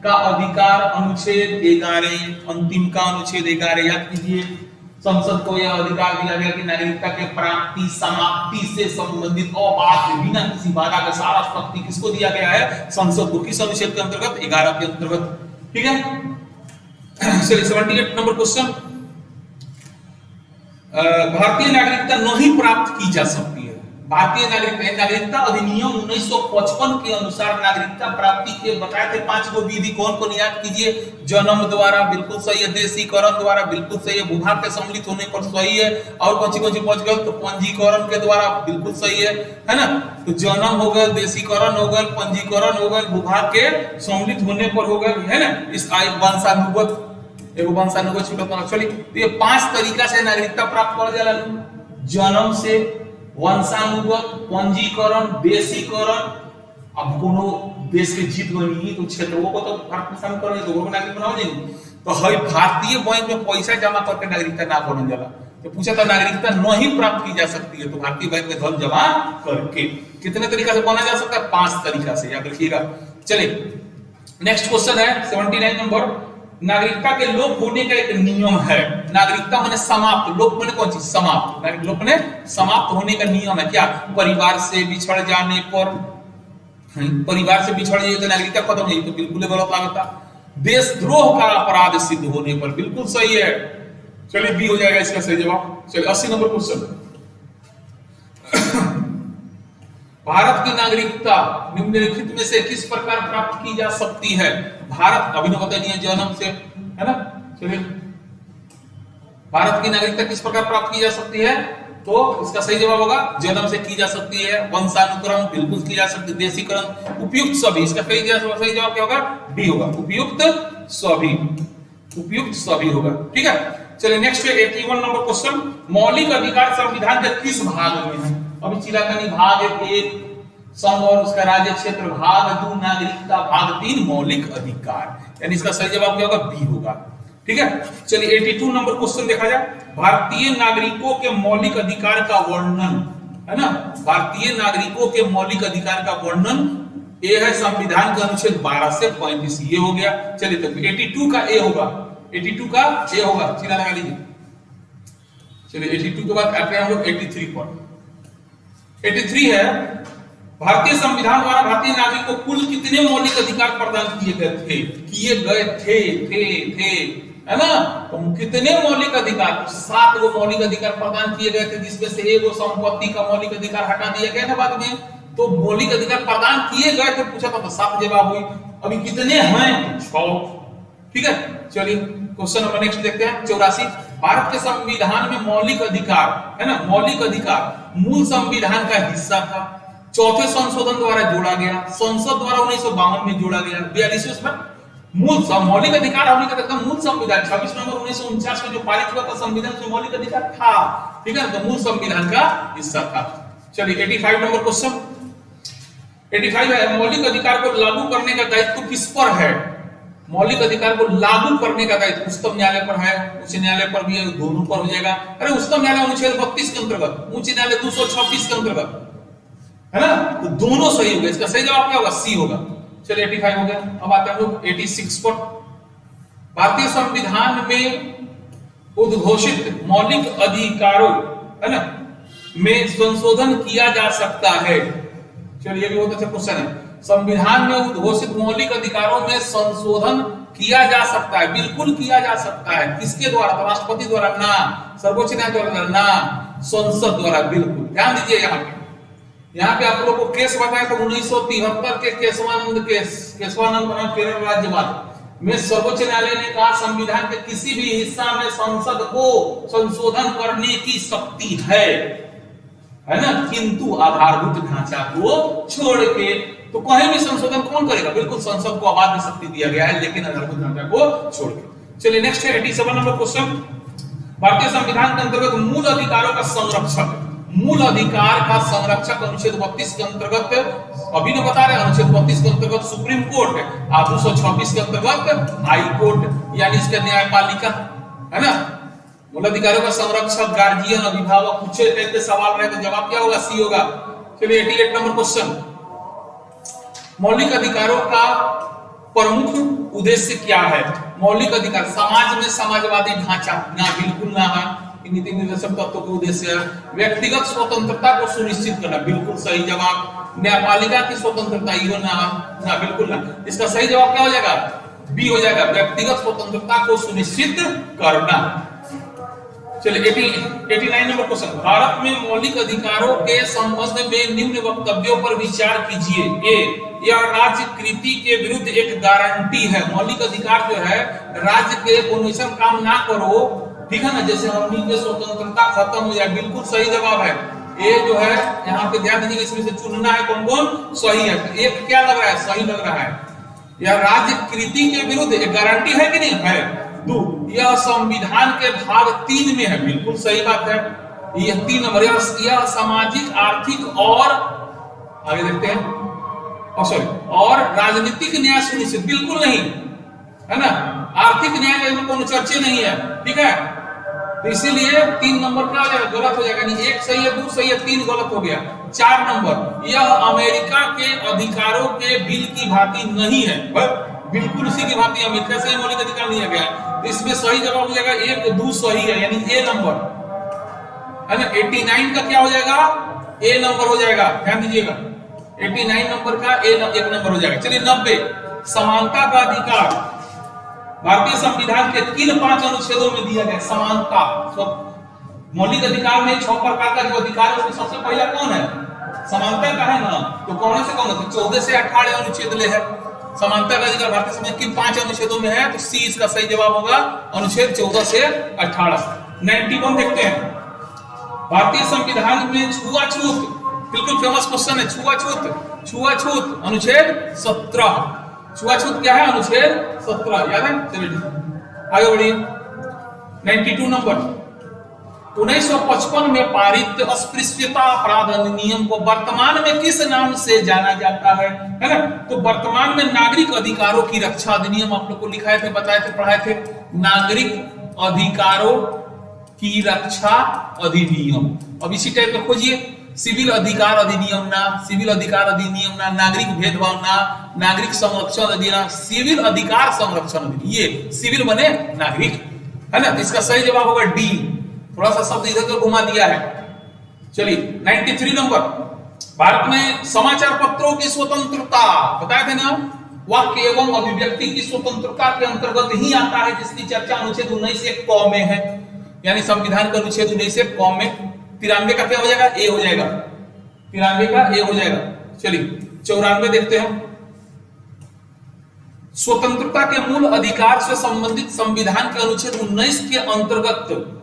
का अधिकार अनुच्छेद 11, अंतिम का अनुच्छेद 11 याद कीजिए। संसद को यह अधिकार दिया गया कि नागरिकता के प्राप्ति समाप्ति से संबंधित अबाध बिना किसी बाधा के सारा शक्ति किसको दिया गया है? संसद को। किस अनुच्छेद के अंतर्गत? 11 के अंतर्गत, ठीक है। चलिए 78 नंबर क्वेश्चन, भारतीय नागरिकता नहीं प्राप्त की जा सकती है। भारतीय नागरिकता अधिनियम 1955 के अनुसार नागरिकता प्राप्ति के बताए थे 5 गो विधि, कौन कौन याद कीजिए। जन्म द्वारा बिल्कुल सही है, देशीकरण द्वारा बिल्कुल सही है, भूभाग के सम्मिलित होने पर सही है, और कौन सी बच गए तो पंजीकरण के द्वारा बिल्कुल सही है ना। तो जन्म हो गए, देशीकरण हो गए, पंजीकरण हो गए, भूभाग के सम्मिलित होने पर हो गए, है ना। इस वंशानुगत एगो वंशानुगत छूटत ना। चलिए तो ये 5 तरीका से नागरिकता प्राप्त कर जाला, जन्म से, वंशानुगत, पंजीकरण, देशीकरण। अब कोनो देश के जीत गई तो क्षेत्रों को तो भारत में शामिल करने तो नागरिक बनाओ नहीं, तो हई भारतीय बैंक में पैसा जमा करके नागरिकता ना बनल जाला। तो पूछा था नागरिकता नहीं प्राप्त की जा सकती है तो भारतीय बैंक में धन जमा करके। कितने तरीका से बना जा सकता है? 5 तरीका से, याद रखिएगा। चलिए नेक्स्ट क्वेश्चन है 79 नंबर, नागरिकता के लोप होने का एक नियम है। नागरिकता माने समाप्त, लोप माने कौन चीज? समाप्त। लोप माने समाप्त होने का नियम है क्या? परिवार से बिछड़ जाने पर, परिवार से बिछड़ जाए तो नागरिकता खत्म हो जाए, तो बिल्कुल गलत लागता। देशद्रोह का अपराध सिद्ध होने पर, बिल्कुल सही है। चलिए बी हो जाएगा इसका सही जवाब। चलिए 80 नंबर क्वेश्चन, भारत की नागरिकता निम्नलिखित में से किस प्रकार प्राप्त की जा सकती है? भारत अभी ना बता दिया, जन्म से, है ना। चलिए भारत की नागरिकता किस प्रकार प्राप्त की जा सकती है? तो इसका सही जवाब होगा जन्म से की जा सकती है, वंशानुक्रम बिल्कुल की जा सकती है, देशीकरण, उपयुक्त सभी। इसका सही जवाब क्या होगा? डी होगा, उपयुक्त सभी, उपयुक्त सभी होगा। ठीक है। चलिए नेक्स्ट है 81 नंबर क्वेश्चन, मौलिक अधिकार संविधान के किस भाग में है? अभी चिराकनी भाग 1 संघ और उसका राज्य क्षेत्र, भाग 2 नागरिकता, भाग 3 मौलिक अधिकार, यानी इसका सही जवाब क्या होगा? बी होगा। ठीक है। चलिए 82 नंबर क्वेश्चन देखा जाए, भारतीय नागरिकों के मौलिक अधिकार का वर्णन, है ना। भारतीय नागरिकों के मौलिक अधिकार का वर्णन ये है संविधान के अनुच्छेद 12 से 35, ये हो गया। चलिए तो 82 का ए होगा, 82 का ए होगा, चिन्ह लगा लीजिए। चलिए 82 के बाद आते हैं हम लोग 83 पर। 83 है, भारतीय संविधान द्वारा भारतीय नागरिक को कुल कितने मौलिक अधिकार प्रदान किए गए थे? किए गए थे, है ना। तो कितने मौलिक अधिकार? 7 गो मौलिक अधिकार प्रदान किए गए थे, जिसमें से एगो संपत्ति का मौलिक अधिकार हटा दिया गया ना बाद में। तो मौलिक अधिकार प्रदान किए गए थे, पूछा था तो 7 जवाब हुई। अभी कितने हैं? 6। ठीक है। चलिए क्वेश्चन नंबर नेक्स्ट देखते हैं 84, भारत के संविधान में मौलिक अधिकार, है ना, मौलिक अधिकार मूल संविधान का हिस्सा था, 4थे संशोधन द्वारा जोड़ा गया, संसद द्वारा 1952 में जोड़ा गया, 42वें में मूल मौलिक अधिकार हमने कहते हैं मूल संविधान 26 नवंबर 1949 में जो पारित हुआ था संविधान में मौलिक अधिकार था। ठीक है, तो मूल संविधान का हिस्सा था। चलिए 85 नंबर क्वेश्चन, 85 है, मौलिक अधिकार को लागू करने का दायित्व किस पर है? मौलिक अधिकार को लागू करने का दायित्व उच्चतम न्यायालय पर है, उच्च न्यायालय पर भी है, दोनों पर हो जाएगा। अरे उच्चतम न्यायालय अनुच्छेद 32 के अंतर्गत, उच्च न्यायालय 226 के अंतर्गत, है ना। तो दोनों सही हो गए। इसका सही जवाब क्या होगा? सी होगा। चलिए 85 हो गया। अब आते हैं हम लोग 86 पर। भारतीय संविधान में उद्घोषित मौलिक अधिकारों, है ना, में संशोधन किया जा सकता है। चलिए ये भी बहुत अच्छा क्वेश्चन है। संविधान में उद्घोषित मौलिक अधिकारों में संशोधन किया जा सकता है, बिल्कुल किया जा सकता है। किसके द्वारा? तो राष्ट्रपति द्वारा ना, सर्वोच्च न्यायालय द्वारा ना, संसद द्वारा। बिल्कुल ध्यान दीजिए। यहाँ पे आप लोगों को केस बताया था 1973 के केशवानंद बनाम केरल राज्यपाल में सर्वोच्च न्यायालय ने कहा संविधान के किसी भी हिस्सा में संसद को संशोधन करने की शक्ति है ना, किंतु आधारभूत ढांचा को छोड़ के। तो कहीं भी संशोधन कौन करेगा? बिल्कुल संसद को आबाद में शक्ति दिया गया है, लेकिन आधारभूत ढांचा को छोड़ के। चलिए नेक्स्ट है 87 नंबर क्वेश्चन, भारतीय संविधान के अंतर्गत मूल अधिकारों का संरक्षक, मूल अधिकार का संरक्षक अनुच्छेद 32 के अंतर्गत, अभी ने बता रहे अनुच्छेद 32 के अंतर्गत सुप्रीम कोर्ट और 226 के अंतर्गत हाई कोर्ट, यानी इसका न्यायपालिका, है ना। मूल अधिकारों का संरक्षक, गार्जियन, अभिभावक, पूछे टाइप के सवाल रहे तो जवाब क्या होगा? सी होगा। चलिए 88 नंबर क्वेश्चन, मौलिक अधिकारों का प्रमुख उद्देश्य क्या है? मौलिक अधिकार समाज में समाजवादी ढांचा ना, बिल्कुल ना है। नीति निर्देशक तत्वों के उद्देश्य है व्यक्तिगत स्वतंत्रता को सुनिश्चित करना, बिल्कुल सही जवाब। न्यायपालिका की स्वतंत्रता, ये ना, बिल्कुल ना। इसका सही जवाब क्या हो जाएगा? बी हो जाएगा व्यक्तिगत स्वतंत्रता को सुनिश्चित करना। चलिए 89 नंबर क्वेश्चन, भारत में मौलिक अधिकारों के संबंध में निम्न वक्तव्यों पर विचार कीजिए। ए, यह राज्य कृति के विरुद्ध एक गारंटी है। मौलिक अधिकार जो है राज्य के परमिशन काम ना करो, ठीक है ना, जैसे हमनी के स्वतंत्रता खत्म हो जाए, बिल्कुल सही जवाब है। ए जो है यहाँ पे ध्यान दीजिए, इसमें से चुनना है कौन कौन सही है। एक क्या लग रहा है, सही लग रहा है। यह राज्य कृति के विरुद्ध एक गारंटी है कि नहीं है। दो, यह संविधान के भाग 3 में है, बिल्कुल सही बात है। यह 3 नंबर, यह सामाजिक आर्थिक और आगे देखते हैं और राजनीतिक न्याय सुनिश्चित, बिल्कुल नहीं है ना, आर्थिक न्याय का कोई चर्चा नहीं है, ठीक है। तो इसीलिए 3 नंबर क्या हो जाएगा, गलत हो जाएगा। नहीं, 1 सही है, 2 सही है, 3 गलत हो गया। 4 नंबर, यह अमेरिका के अधिकारों के बिल की भांति नहीं है, बिल्कुल उसी की भांति अमेरिका से मौलिक अधिकार नहीं है गया। तो इसमें सही जवाब हो जाएगा 1, 2 सही है, यानी ए नंबर है ना। 89 का क्या हो जाएगा, ए नंबर हो जाएगा, ध्यान दीजिएगा। 89 नंबर का एक नंबर हो जाएगा। चलिए 90, समानता का अधिकार भारतीय संविधान के किन 5 अनुच्छेदों में दिया गया। समानता, मौलिक अधिकार में 6 प्रकार का जो अधिकार है उसमें सबसे पहला कौन है, समानता का है ना। तो कौन से 14 से 18 अनुच्छेद ले है। समानता का अधिकार भारतीय संविधान किन 5 अनुच्छेदों में है, तो सी इसका सही जवाब होगा, अनुच्छेद 14 से 18। 91 देखते हैं, भारतीय संविधान में छुआछूत, बिल्कुल फेमस क्वेश्चन है, छुआछूत अनुच्छेद 17। छुआछूत क्या है, अनुच्छेद 17, याद है। चलिए आगे बढ़िए। 92 नंबर, 1955 में पारित अस्पृश्यता अपराध अधिनियम को वर्तमान में किस नाम से जाना जाता है ना। तो वर्तमान में नागरिक अधिकारों की रक्षा अधिनियम, आप लोग को लिखाए थे, बताए थे, पढ़ाए थे, नागरिक अधिकारों की रक्षा अधिनियम। अब इसी टाइप का खोजिए, सिविल अधिकार अधिनियम ना, सिविल अधिकार अधिनियम ना, नागरिक भेदभाव ना, नागरिक संरक्षण अधिनियम, सिविल अधिकार संरक्षण अधिनियम, ये सिविल बने नागरिक, है ना। तो इसका सही जवाब होगा डी, थोड़ा सा शब्द इधर उधर घुमा दिया है। चलिए 93 नंबर, भारत में समाचार पत्रों की स्वतंत्रता, बताए थे ना, वाक्य एवं अभिव्यक्ति की स्वतंत्रता के अंतर्गत ही आता है, जिसकी चर्चा अनुच्छेद 19 क में है, यानी संविधान का अनुच्छेद 19 क में। 93 का क्या हो जाएगा, ए हो जाएगा, 93 का ए हो जाएगा। चलिए 94 देखते हैं, स्वतंत्रता के मूल अधिकार से संबंधित संविधान के अनुच्छेद 19 के अंतर्गत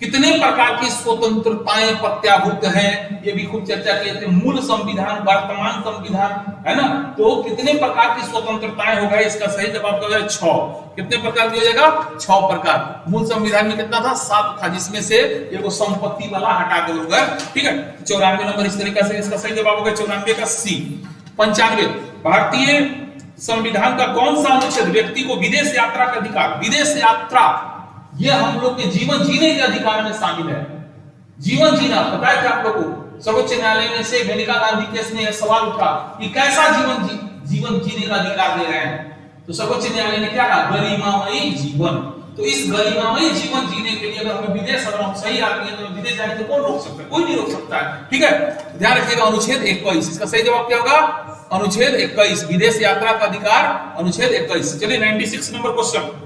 कितने प्रकार की स्वतंत्रताएं प्रत्याभूत हैं, ये भी खूब चर्चा किए थे। मूल संविधान, वर्तमान संविधान, है ना, तो कितने प्रकार की स्वतंत्रताएं होगा, इसका सही जवाब हो जाएगा 6। कितने प्रकार की हो जाएगा, 6 प्रकार। मूल संविधान में कितना था, 7 था, जिसमें से ये वो संपत्ति वाला हटा दोगे, ठीक है। 94 नंबर इस तरीके से, इसका सही जवाब होगा 94 का सी। 95, भारतीय संविधान का कौन सा अनुच्छेद व्यक्ति को विदेश यात्रा का अधिकार, विदेश यात्रा ये हम लोग के जीवन जीने के अधिकार में शामिल है। जीवन जीना, पता है क्या आप लोगों को, सर्वोच्च न्यायालय में से मेनका गांधी केस में यह सवाल उठा कि कैसा जीवन जीने का अधिकार दे रहे हैं। तो सर्वोच्च न्यायालय ने क्या कहा, गरिमामयी जीवन। तो इस गरिमामयी जीवन जीने के लिए अगर हमें विदेश, अगर हम सही आदमी हैं तो विदेश जाए तो कौन रोक सकता है, कोई नहीं रोक सकता है, ठीक है। ध्यान रखिएगा, अनुच्छेद 21, इसका सही जवाब क्या होगा, अनुच्छेद 21, विदेश यात्रा का अधिकार, अनुच्छेद 21। चलिए 96 नंबर क्वेश्चन,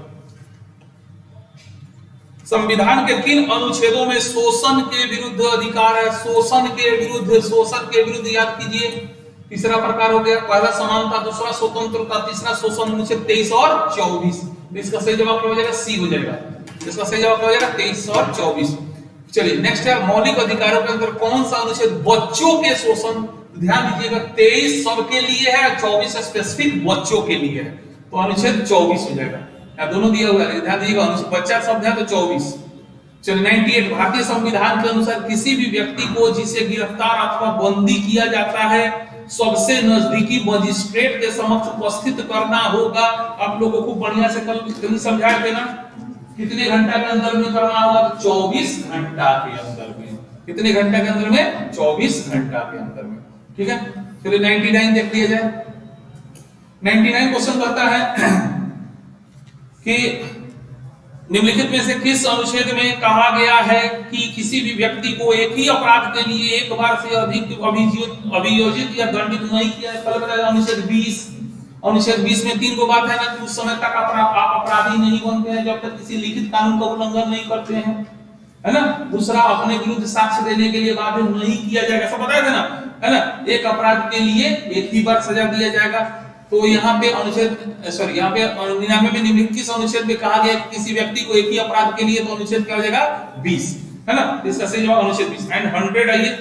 संविधान के किन अनुच्छेदों में शोषण के विरुद्ध अधिकार है। शोषण के विरुद्ध याद कीजिए, तीसरा प्रकार हो गया, पहला समानता, दूसरा स्वतंत्रता, तीसरा शोषण, अनुच्छेद 23 और 24। इसका सही जवाब क्या हो जाएगा, सी हो जाएगा। इसका सही जवाब क्या हो जाएगा, 23 और 24। चलिए नेक्स्ट है, मौलिक अधिकारों के अंदर कौन सा अनुच्छेद बच्चों के शोषण, ध्यान दीजिएगा 23 सबके लिए है, 24 स्पेसिफिक बच्चों के लिए है, तो अनुच्छेद 24 हो जाएगा। दोनों दिया हुआ है, ध्यान दीजिएगा, बच्चा शब्द है तो 24। चलिए 98, भारतीय संविधान के अनुसार किसी भी व्यक्ति को जिसे गिरफ्तार अथवा बंदी किया जाता है सबसे नजदीकी मजिस्ट्रेट के समक्ष उपस्थित करना होगा। आप लोगों को बढ़िया से कल समझाए थे ना, कितने घंटा के अंदर में करना होगा, 24 घंटा के अंदर में। कितने घंटा के अंदर में, 24 घंटा के अंदर में, ठीक है। चलिए 99 देख लिया जाए। 99 क्वेश्चन करता है कि निम्नलिखित में से किस अनुच्छेद में कहा गया है कि किसी भी व्यक्ति को एक ही अपराध के लिए एक बार से अधिक अभियोजित या दंडित नहीं किया। अनुच्छेद 20, अनुच्छेद 20 में 3 गो बात है ना कि उस समय तक आप अपराधी नहीं बनते हैं जब तक किसी लिखित कानून का उल्लंघन नहीं करते हैं, है ना। दूसरा, अपने विरुद्ध साक्ष्य देने के लिए बाध्य नहीं किया जाएगा, सब बताया था ना, है ना। एक अपराध के लिए एक ही बार सजा दिया जाएगा। तो यहाँ पे अनुच्छेद यहाँ पे 99 में निम्नलिखित किस अनुच्छेद में कहा गया किसी व्यक्ति को एक ही अपराध के लिए, तो अनुच्छेद क्या हो जाएगा 20, है ना। इसका सही जवाब अनुच्छेद 20। एंड 100 आइए,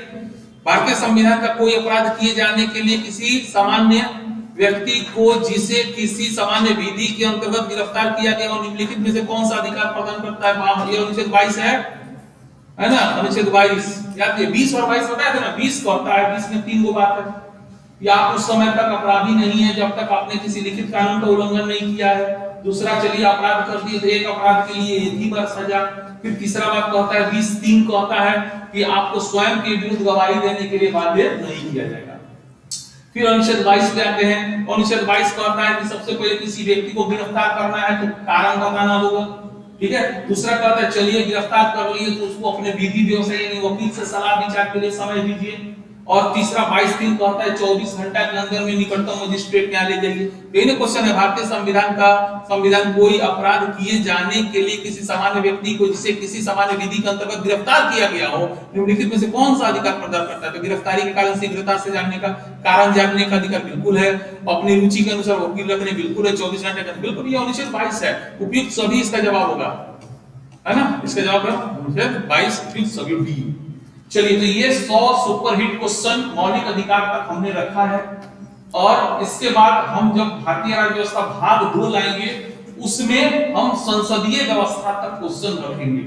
भारतीय संविधान का कोई अपराध किए जाने के लिए किसी सामान्य व्यक्ति को जिसे किसी सामान्य विधि के अंतर्गत गिरफ्तार किया गया और निम्नलिखित में से कौन सा अधिकार प्रदान करता है, ये अनुच्छेद 22 है ना। अनुच्छेद 22 याद है, 20 और 22 बताया था ना। 20 कहता है, 20 में 3 गो बात है, या आप उस समय तक अपराधी नहीं है जब तक आपने किसी लिखित कानून का उल्लंघन नहीं किया है। दूसरा, चलिए अपराध कर दिए तो एक अपराध के लिए एक ही बार सजा। फिर तीसरा बात कहता है 20(3) कहता है कि आपको स्वयं के विरुद्ध गवाही देने के लिए बाध्य नहीं किया जाएगा। फिर अनुच्छेद 22 पे आते हैं। अनुच्छेद 22 कहता है कि सबसे पहले किसी व्यक्ति को गिरफ्तार करना है तो कारण बताना होगा, ठीक है। दूसरा कहता है चलिए गिरफ्तार कर लिए तो उसको अपने विधि व्यवसाय यानी वकील से सलाह विचार के लिए समय दीजिए। और तीसरा 22(3) कहता है 24 घंटा के अंदर में निकटतम मजिस्ट्रेट न्यायालय जाइए। तो ये क्वेश्चन है, भारतीय संविधान कोई अपराध किए जाने के लिए किसी सामान्य व्यक्ति को जिसे किसी सामान्य विधि के अंतर्गत गिरफ्तार किया गया हो निम्नलिखित में से कौन सा अधिकार प्रदान करता है। तो गिरफ्तारी के कारण शीघ्रता से जानने का, कारण जानने का अधिकार बिल्कुल है। अपनी रुचि के अनुसार वकील रखने बिल्कुल है। 24 घंटे का बिल्कुल, ये अनुच्छेद 22 है। उपयुक्त सभी इसका जवाब होगा, है ना। इसका जवाब है अनुच्छेद 22 उपयुक्त सभी डी। चलिए, तो ये 100 सुपरहिट क्वेश्चन मौलिक अधिकार तक हमने रखा है। और इसके बाद हम जब भारतीय राज्य व्यवस्था भाग 2 लाएंगे उसमें हम संसदीय व्यवस्था तक क्वेश्चन रखेंगे,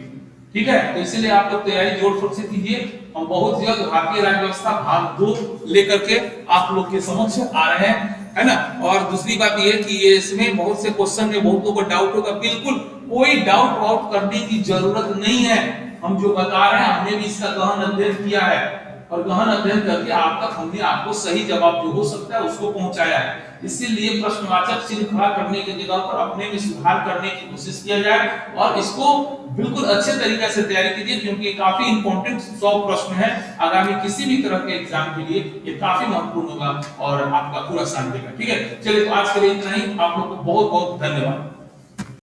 ठीक है। तो इसलिए आप लोग तैयारी जोर शोर से कीजिए। हम बहुत जल्द भारतीय राज्य व्यवस्था भाग 2 लेकर के आप लोग के समक्ष आ रहे हैं, है ना। और दूसरी बात ये कि ये इसमें बहुत से क्वेश्चन में बहुत लोगों को डाउट होगा, बिल्कुल कोई डाउट करने की जरूरत नहीं है। हम जो बता रहे हैं हमने भी इसका गहन अध्ययन किया है और गहन अध्ययन करके आप तक हमने आपको सही जवाब जो हो सकता है उसको पहुंचाया है। इसीलिए प्रश्नवाचक चिन्ह खड़ा करने की जगह पर अपने में सुधार करने की कोशिश किया जाए और इसको बिल्कुल अच्छे तरीके से तैयारी कीजिए, क्योंकि काफी इंपॉर्टेंट 100 प्रश्न है आगामी किसी भी तरह के एग्जाम के लिए। ये काफी महत्वपूर्ण होगा और आपका पूरा साथ देगा, ठीक है। चलिए, तो आज के लिए इतना ही। आप लोग को बहुत बहुत धन्यवाद।